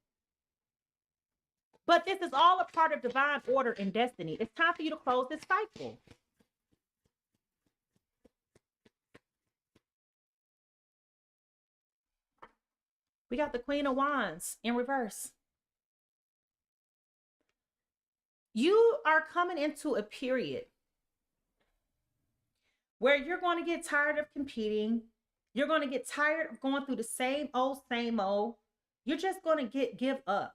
But this is all a part of divine order and destiny. It's time for you to close this cycle. We got the Queen of Wands in reverse. You are coming into a period where you're going to get tired of competing. You're going to get tired of going through the same old, same old. You're just going to give up.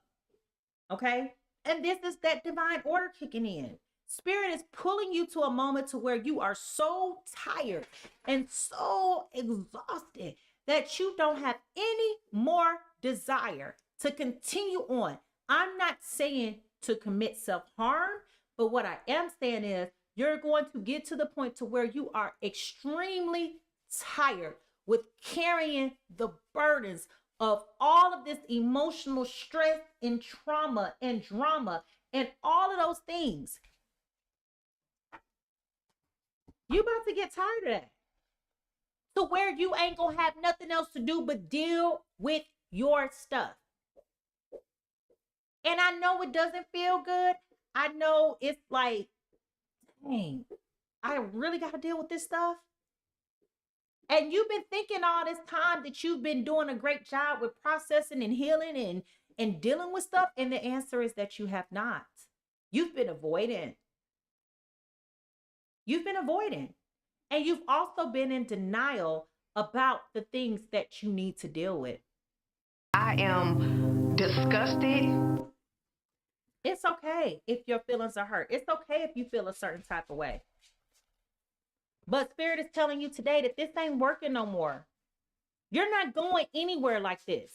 Okay? And this is that divine order kicking in. Spirit is pulling you to a moment to where you are so tired and so exhausted that you don't have any more desire to continue on. I'm not saying to commit self-harm, but what I am saying is you're going to get to the point to where you are extremely tired with carrying the burdens of all of this emotional stress and trauma and drama and all of those things. You about to get tired of that. To where you ain't gonna have nothing else to do but deal with your stuff. And I know it doesn't feel good. I know it's like, dang, I really got to deal with this stuff. And you've been thinking all this time that you've been doing a great job with processing and healing and dealing with stuff. And the answer is that you have not. You've been avoiding. You've been avoiding. And you've also been in denial about the things that you need to deal with. I am disgusted. It's okay if your feelings are hurt. It's okay if you feel a certain type of way. But Spirit is telling you today that this ain't working no more. You're not going anywhere like this.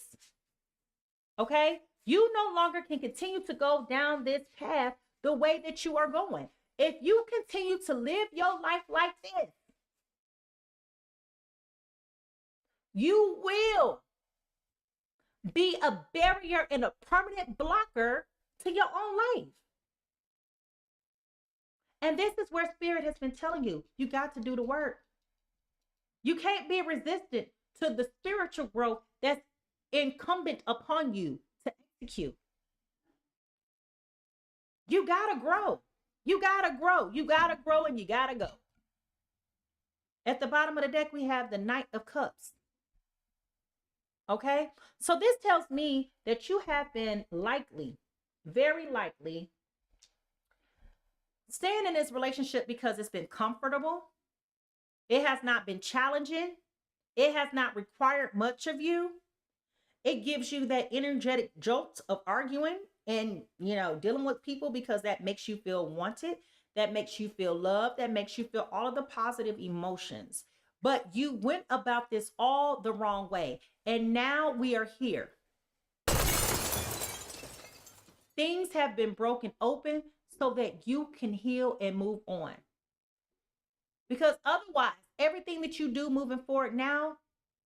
Okay? You no longer can continue to go down this path the way that you are going. If you continue to live your life like this, you will be a barrier and a permanent blocker to your own life. And this is where Spirit has been telling you, you got to do the work. You can't be resistant to the spiritual growth that's incumbent upon you to execute. You got to grow. You got to grow. You got to grow and you got to go. At the bottom of the deck, we have the Knight of Cups. Okay? So this tells me that you have been likely, very likely, staying in this relationship because it's been comfortable. It has not been challenging. It has not required much of you. It gives you that energetic jolt of arguing and, dealing with people because that makes you feel wanted. That makes you feel loved. That makes you feel all of the positive emotions. But you went about this all the wrong way. And now we are here. Things have been broken open so that you can heal and move on. Because otherwise, everything that you do moving forward now,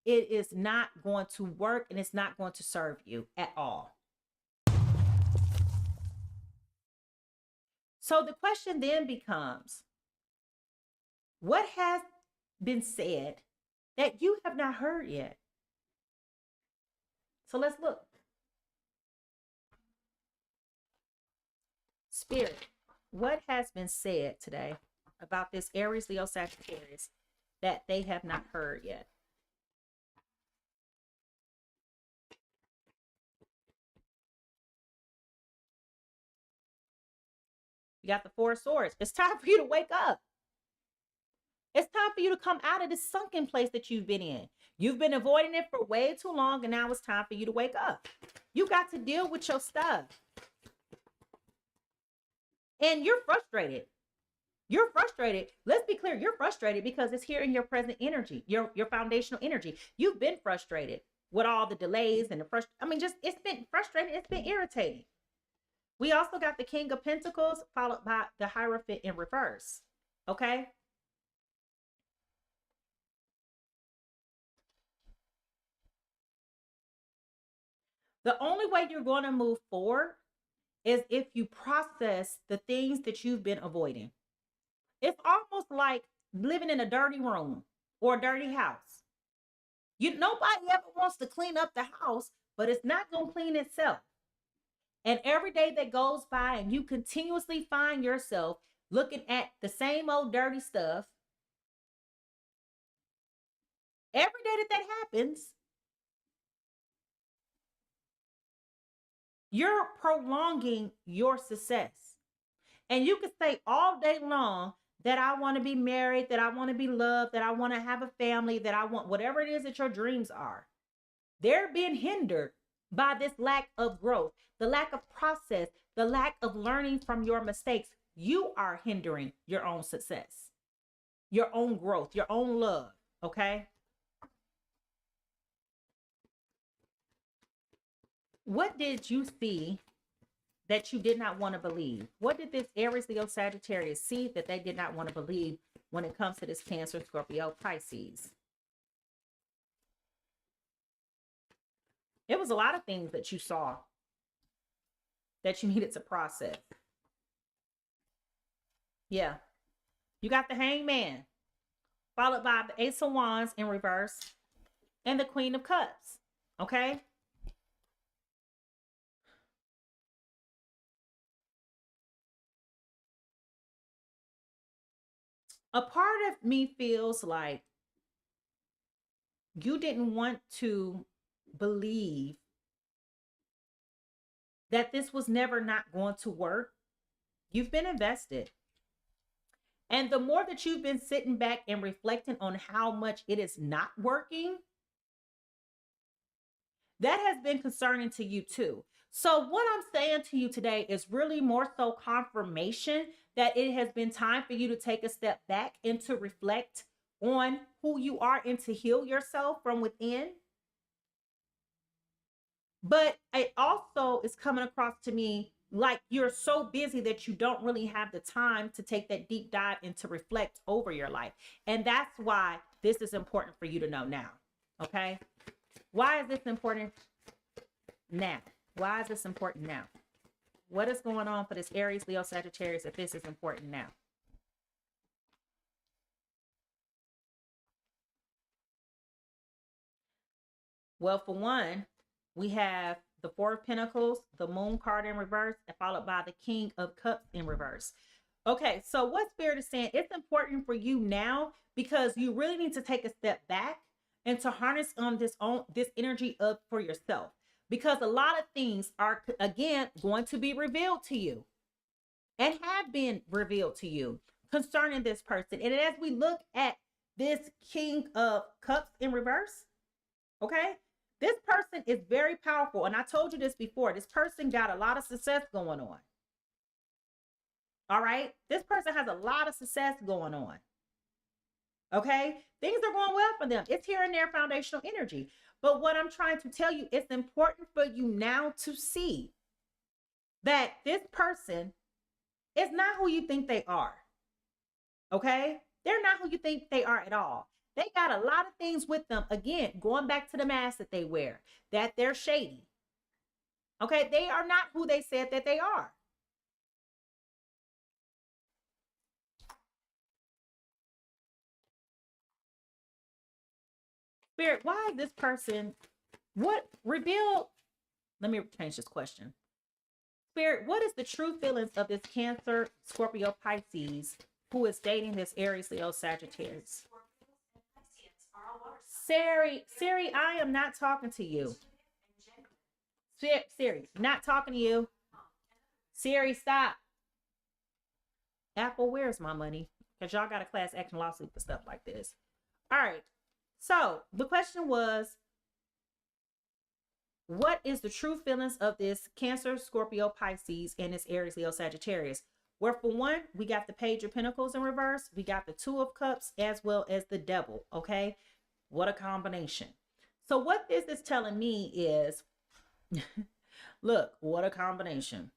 it is not going to work and it's not going to serve you at all. So the question then becomes, what has been said that you have not heard yet? So let's look. Spirit, what has been said today about this Aries, Leo, Sagittarius that they have not heard yet? You got the Four of Swords. It's time for you to wake up. It's time for you to come out of this sunken place that you've been in. You've been avoiding it for way too long, and now it's time for you to wake up. You got to deal with your stuff. And you're frustrated. You're frustrated. Let's be clear. You're frustrated because it's here in your present energy, your foundational energy. You've been frustrated with all the delays and it's been frustrating. It's been irritating. We also got the King of Pentacles followed by the Hierophant in reverse. Okay. The only way you're going to move forward is if you process the things that you've been avoiding. It's almost like living in a dirty room or a dirty house. Nobody ever wants to clean up the house, but it's not going to clean itself. And every day that goes by and you continuously find yourself looking at the same old dirty stuff, every day that happens, you're prolonging your success. And you can say all day long that I want to be married, that I want to be loved, that I want to have a family, that I want whatever it is that your dreams are. They're being hindered by this lack of growth, the lack of process, the lack of learning from your mistakes. You are hindering your own success, your own growth, your own love. Okay. What did you see that you did not want to believe? What did this Aries, Leo, Sagittarius see that they did not want to believe when it comes to this Cancer, Scorpio, Pisces? It was a lot of things that you saw that you needed to process. Yeah. You got the Hangman, followed by the Ace of Wands in reverse and the Queen of Cups. Okay. A part of me feels like you didn't want to believe that this was never not going to work. You've been invested. And the more that you've been sitting back and reflecting on how much it is not working, that has been concerning to you too. So what I'm saying to you today is really more so confirmation that it has been time for you to take a step back and to reflect on who you are and to heal yourself from within. But it also is coming across to me like you're so busy that you don't really have the time to take that deep dive and to reflect over your life. And that's why this is important for you to know now. Okay? Why is this important now? Why is this important now? What is going on for this Aries, Leo, Sagittarius if this is important now? Well, for one, we have the Four of Pentacles, the Moon card in reverse, and followed by the King of Cups in reverse. Okay, so what Spirit is saying, it's important for you now because you really need to take a step back and to harness on this energy up for yourself. Because a lot of things are, again, going to be revealed to you and have been revealed to you concerning this person. And as we look at this King of Cups in reverse, okay, this person is very powerful. And I told you this before. This person got a lot of success going on. All right. This person has a lot of success going on. Okay. Things are going well for them. It's here in their foundational energy. But what I'm trying to tell you, it's important for you now to see that this person is not who you think they are. Okay. They're not who you think they are at all. They got a lot of things with them. Again, going back to the mask that they wear, that they're shady. Okay. They are not who they said that they are. Spirit, why this person, what reveal, let me change this question. Spirit, what is the true feelings of this Cancer, Scorpio, Pisces, who is dating this Aries, Leo, Sagittarius? Siri, I am not talking to you. Siri, not talking to you. Siri, stop. Apple, where's my money? Because y'all got a class action lawsuit for stuff like this. All right. So the question was, what is the true feelings of this Cancer, Scorpio, Pisces, and this Aries, Leo, Sagittarius? Where for one, we got the Page of Pentacles in reverse. We got the Two of Cups as well as the Devil. Okay. What a combination. So what this is telling me is, look, what a combination.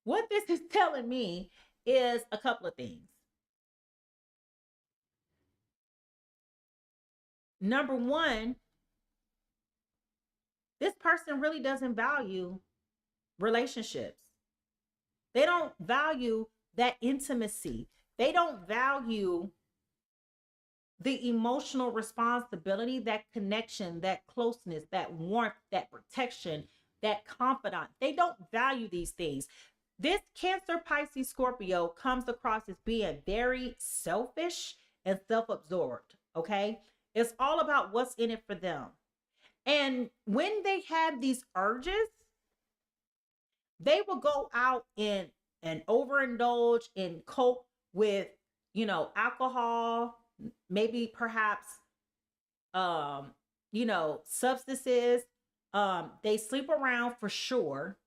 What this is telling me is a couple of things. Number one, this person really doesn't value relationships. They don't value that intimacy. They don't value the emotional responsibility, that connection, that closeness, that warmth, that protection, that confidant. They don't value these things. This Cancer, Pisces, Scorpio comes across as being very selfish and self-absorbed, okay? It's all about what's in it for them. And when they have these urges, they will go out and overindulge and cope with, alcohol, maybe perhaps, substances. They sleep around for sure.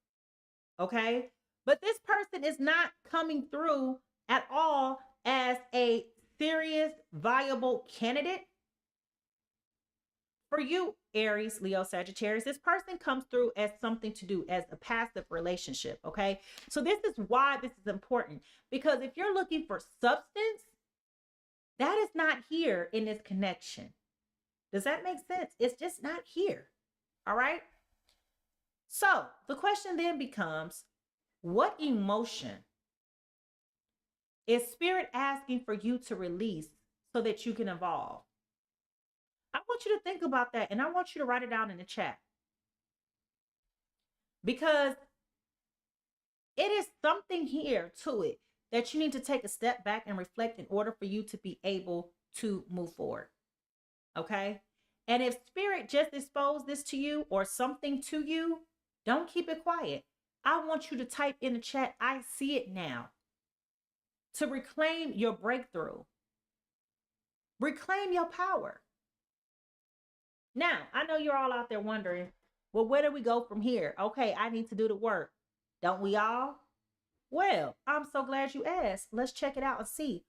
Okay. But this person is not coming through at all as a serious, viable candidate for you, Aries, Leo, Sagittarius. This person comes through as something to do, as a passive relationship. Okay. So this is why this is important, because if you're looking for substance, that is not here in this connection. Does that make sense? It's just not here. All right. So the question then becomes, what emotion is Spirit asking for you to release so that you can evolve? I want you to think about that, and I want you to write it down in the chat, because it is something here to it that you need to take a step back and reflect in order for you to be able to move forward. Okay. And if Spirit just exposed this to you or something to you, don't keep it quiet. I want you to type in the chat, I see it now, to reclaim your breakthrough. Reclaim your power. Now, I know you're all out there wondering, well, where do we go from here? Okay, I need to do the work. Don't we all? Well, I'm so glad you asked. Let's check it out and see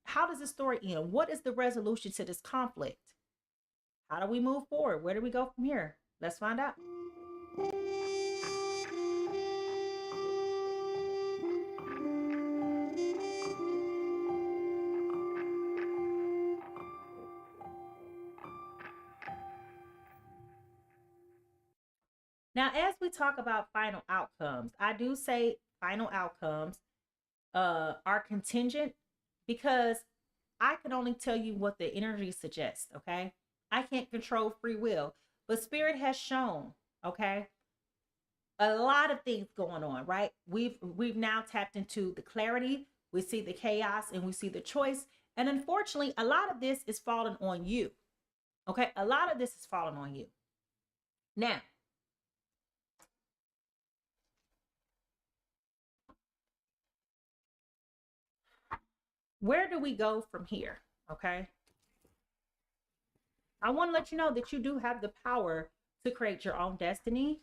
how does this story end? What is the resolution to this conflict? How do we move forward? Where do we go from here? Let's find out. Now, as we talk about final outcomes, I do say final outcomes are contingent, because I can only tell you what the energy suggests, okay? I can't control free will, but Spirit has shown, okay, a lot of things going on, right? We've now tapped into the clarity, we see the chaos, and we see the choice. And unfortunately, a lot of this is falling on you, okay? A lot of this is falling on you. Now, where do we go from here? Okay. I want to let you know that you do have the power to create your own destiny.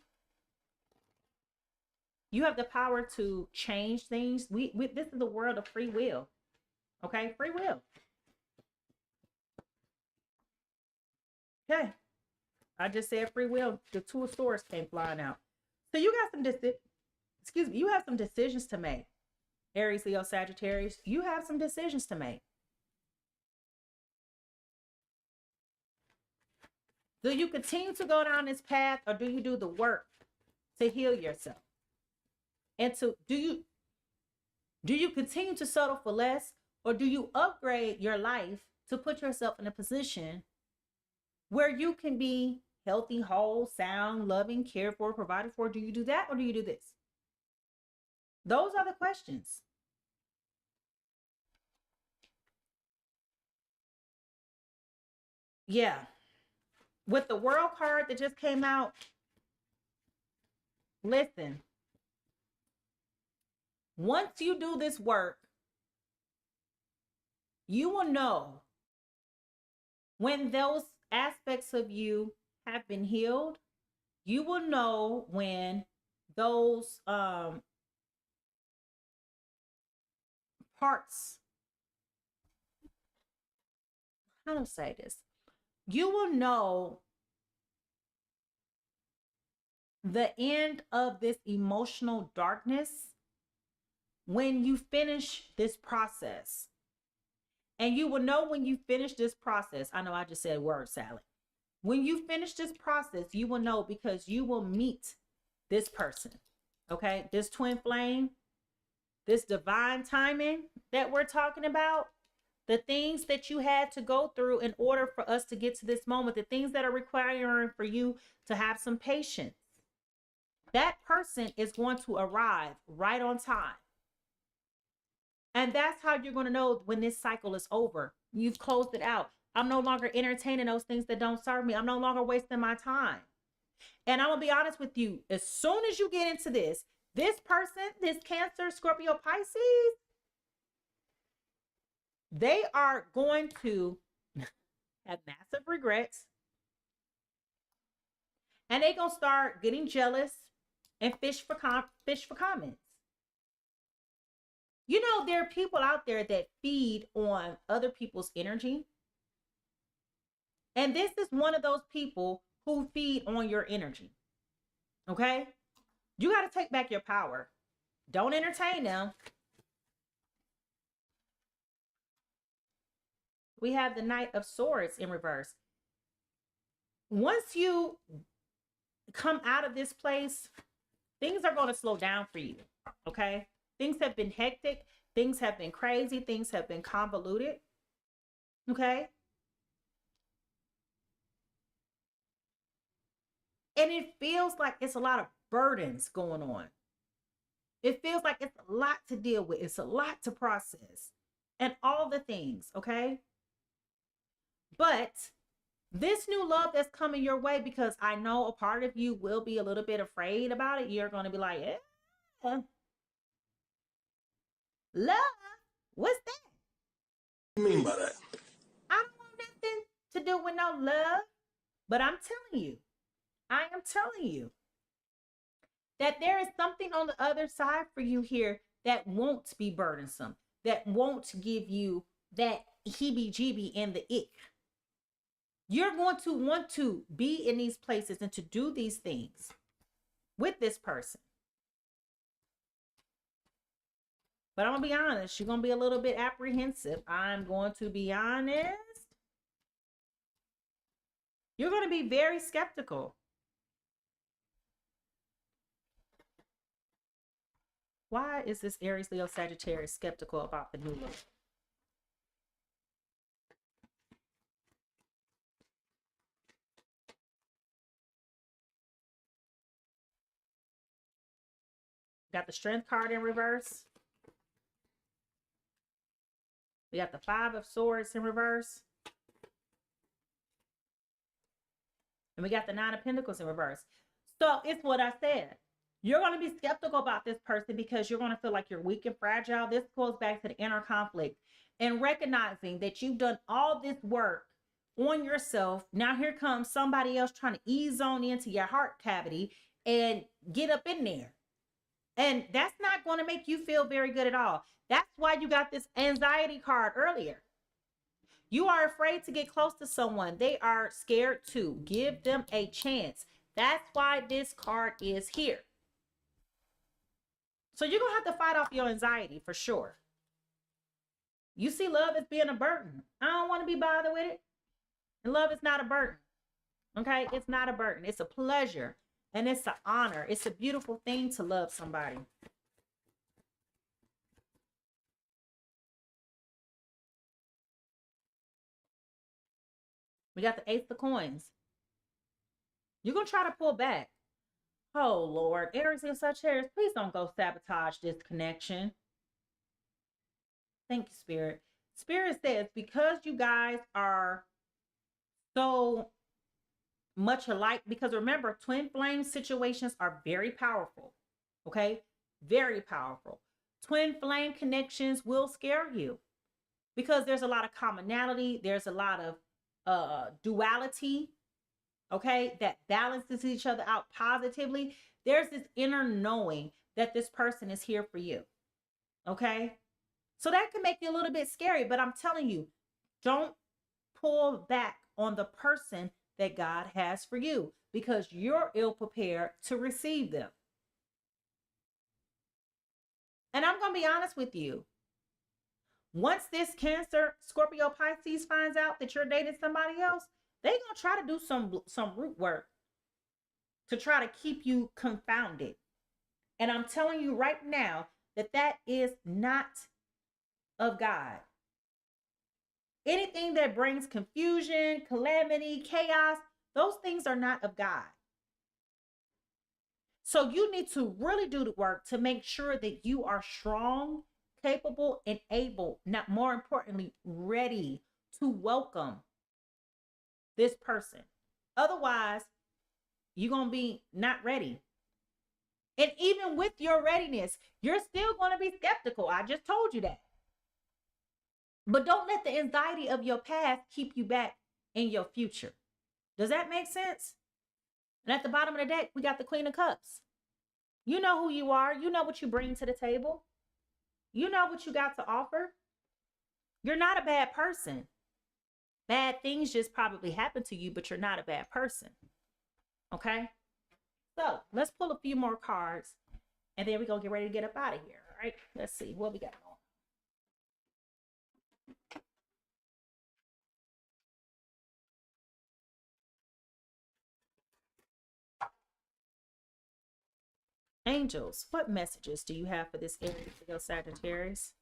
You have the power to change things. This is the world of free will. Okay. Free will. Okay. I just said free will. The Two of Swords came flying out. So you got you have some decisions to make. Aries, Leo, Sagittarius, you have some decisions to make. Do you continue to go down this path, or do you do the work to heal yourself? And do you continue to settle for less, Or do you upgrade your life to put yourself in a position where you can be healthy, whole, sound, loving, cared for, provided for? Do you do that, or do you do this? Those are the questions. Yeah. With the World card that just came out, listen, once you do this work, you will know when those aspects of you have been healed. You will know when those parts, how to say this, you will know the end of this emotional darkness when you finish this process. And you will know when you finish this process. I know I just said word salad. When you finish this process, you will know, because you will meet this person. Okay, this twin flame, this divine timing that we're talking about, the things that you had to go through in order for us to get to this moment, the things that are requiring for you to have some patience. That person is going to arrive right on time. And that's how you're going to know when this cycle is over. You've closed it out. I'm no longer entertaining those things that don't serve me. I'm no longer wasting my time. And I'm going to be honest with you. As soon as you get into this person, this Cancer, Scorpio, Pisces, they are going to have massive regrets. And they're going to start getting jealous and fish for comments. You know, there are people out there that feed on other people's energy. And this is one of those people who feed on your energy. Okay? You got to take back your power. Don't entertain them. We have the Knight of Swords in reverse. Once you come out of this place, things are going to slow down for you. Okay? Things have been hectic. Things have been crazy. Things have been convoluted. Okay? And it feels like it's a lot of burdens going on. It feels like it's a lot to deal with. It's a lot to process. And all the things, okay? But this new love that's coming your way, because I know a part of you will be a little bit afraid about it. You're going to be like, love? What's that? What do you mean by that? I don't want nothing to do with no love. But I'm telling you, I am telling you that there is something on the other side for you here that won't be burdensome, that won't give you that heebie-jeebie and the ick. You're going to want to be in these places and to do these things with this person. But I'm going to be honest, you're going to be a little bit apprehensive. I'm going to be honest. You're going to be very skeptical. Why is this Aries, Leo, Sagittarius skeptical about the new look? Got the Strength card in reverse. We got the Five of Swords in reverse. And we got the Nine of Pentacles in reverse. So it's what I said. You're going to be skeptical about this person because you're going to feel like you're weak and fragile. This goes back to the inner conflict and recognizing that you've done all this work on yourself. Now here comes somebody else trying to ease on into your heart cavity and get up in there. And that's not going to make you feel very good at all. That's why you got this anxiety card earlier. You are afraid to get close to someone. They are scared to. Give them a chance. That's why this card is here. So you're going to have to fight off your anxiety for sure. You see love as being a burden. I don't want to be bothered with it. And love is not a burden. Okay? It's not a burden. It's a pleasure. And it's an honor. It's a beautiful thing to love somebody. We got the Ace of Coins. You're going to try to pull back. Oh, Lord. Aries and Sagittarius, please don't go sabotage this connection. Thank you, Spirit. Spirit says, because you guys are so much alike, because remember, twin flame situations are very powerful. Okay? Very powerful. Twin flame connections will scare you because there's a lot of commonality. There's a lot of duality. Okay? That balances each other out positively. There's this inner knowing that this person is here for you. Okay? So that can make you a little bit scary, but I'm telling you, don't pull back on the person that God has for you because you're ill prepared to receive them. And I'm going to be honest with you. Once this Cancer, Scorpio, Pisces finds out that you're dating somebody else, they're going to try to do some root work to try to keep you confounded. And I'm telling you right now that that is not of God. Anything that brings confusion, calamity, chaos, those things are not of God. So you need to really do the work to make sure that you are strong, capable, and able, not more importantly, ready to welcome this person. Otherwise, you're going to be not ready. And even with your readiness, you're still going to be skeptical. I just told you that. But don't let the anxiety of your past keep you back in your future. Does that make sense? And at the bottom of the deck, we got the Queen of Cups. You know who you are. You know what you bring to the table. You know what you got to offer. You're not a bad person. Bad things just probably happen to you, but you're not a bad person. Okay? So let's pull a few more cards and then we're going to get ready to get up out of here. All right? Let's see what we got going. Angels, what messages do you have for this Aries, Leo, Sagittarius?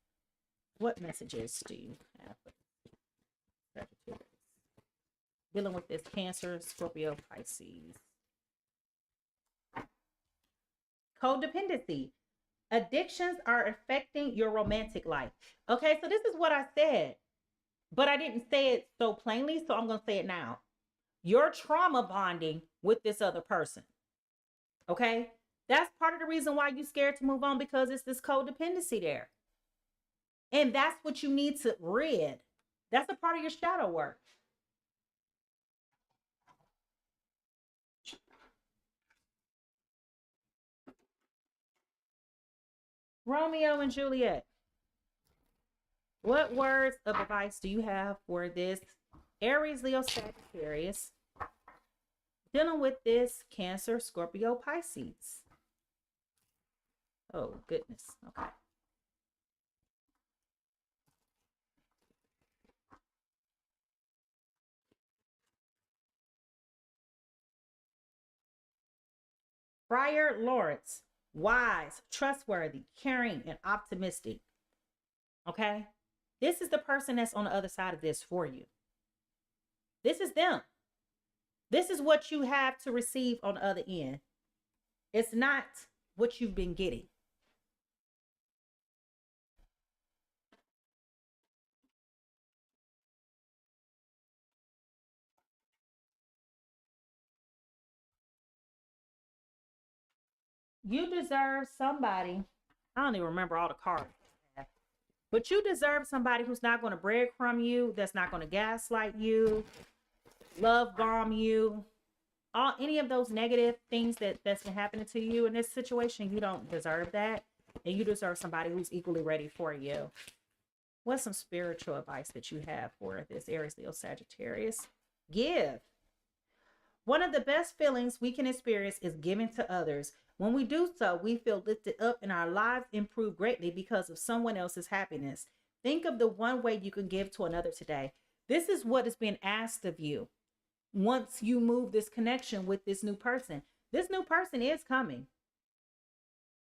What messages do you have for Sagittarius? Dealing with this Cancer, Scorpio, Pisces. Codependency. Addictions are affecting your romantic life. Okay, so this is what I said, but I didn't say it so plainly, so I'm going to say it now. You're trauma bonding with this other person. Okay? That's part of the reason why you're scared to move on, because it's this codependency there. And that's what you need to rid. That's a part of your shadow work. Romeo and Juliet. What words of advice do you have for this Aries, Leo, Sagittarius dealing with this Cancer, Scorpio, Pisces? Oh, goodness. Okay. Friar Lawrence, wise, trustworthy, caring, and optimistic. Okay? This is the person that's on the other side of this for you. This is them. This is what you have to receive on the other end. It's not what you've been getting. You deserve somebody. I don't even remember all the cards. But you deserve somebody who's not going to breadcrumb you, that's not going to gaslight you, love bomb you, any of those negative things that's been happening to you in this situation. You don't deserve that. And you deserve somebody who's equally ready for you. What's some spiritual advice that you have for this Aries, Leo, Sagittarius? Give. One of the best feelings we can experience is giving to others. When we do so, we feel lifted up and our lives improve greatly because of someone else's happiness. Think of the one way you can give to another today. This is what is being asked of you once you move this connection with this new person. This new person is coming.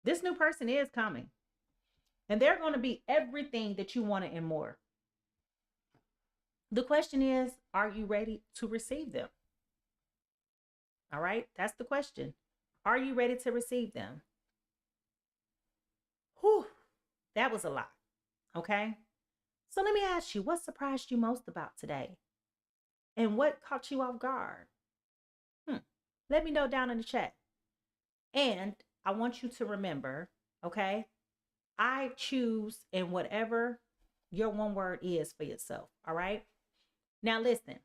This new person is coming. And they're going to be everything that you wanted and more. The question is, are you ready to receive them? All right, that's the question. Are you ready to receive them? Whew, that was a lot. Okay. So let me ask you, what surprised you most about today? And what caught you off guard? Let me know down in the chat. And I want you to remember, okay, I choose in whatever your one word is for yourself. All right. Now, listen,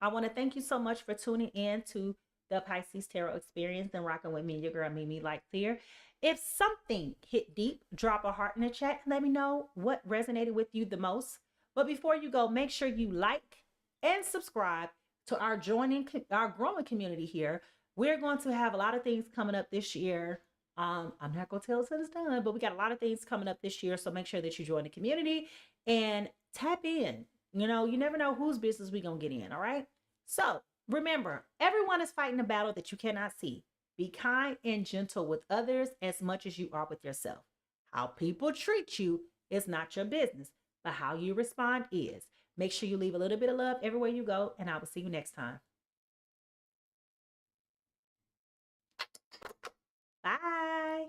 I want to thank you so much for tuning in to the Pisces Tarot Experience and rocking with me, your girl, Mimi Lightseer. If something hit deep, drop a heart in the chat and let me know what resonated with you the most. But before you go, make sure you like and subscribe to our growing community here. We're going to have a lot of things coming up this year. I'm not going to tell us when it's done, but we got a lot of things coming up this year. So make sure that you join the community and tap in. You know, you never know whose business we're going to get in. All right. So remember, everyone is fighting a battle that you cannot see. Be kind and gentle with others as much as you are with yourself. How people treat you is not your business, but how you respond is. Make sure you leave a little bit of love everywhere you go, and I will see you next time. Bye.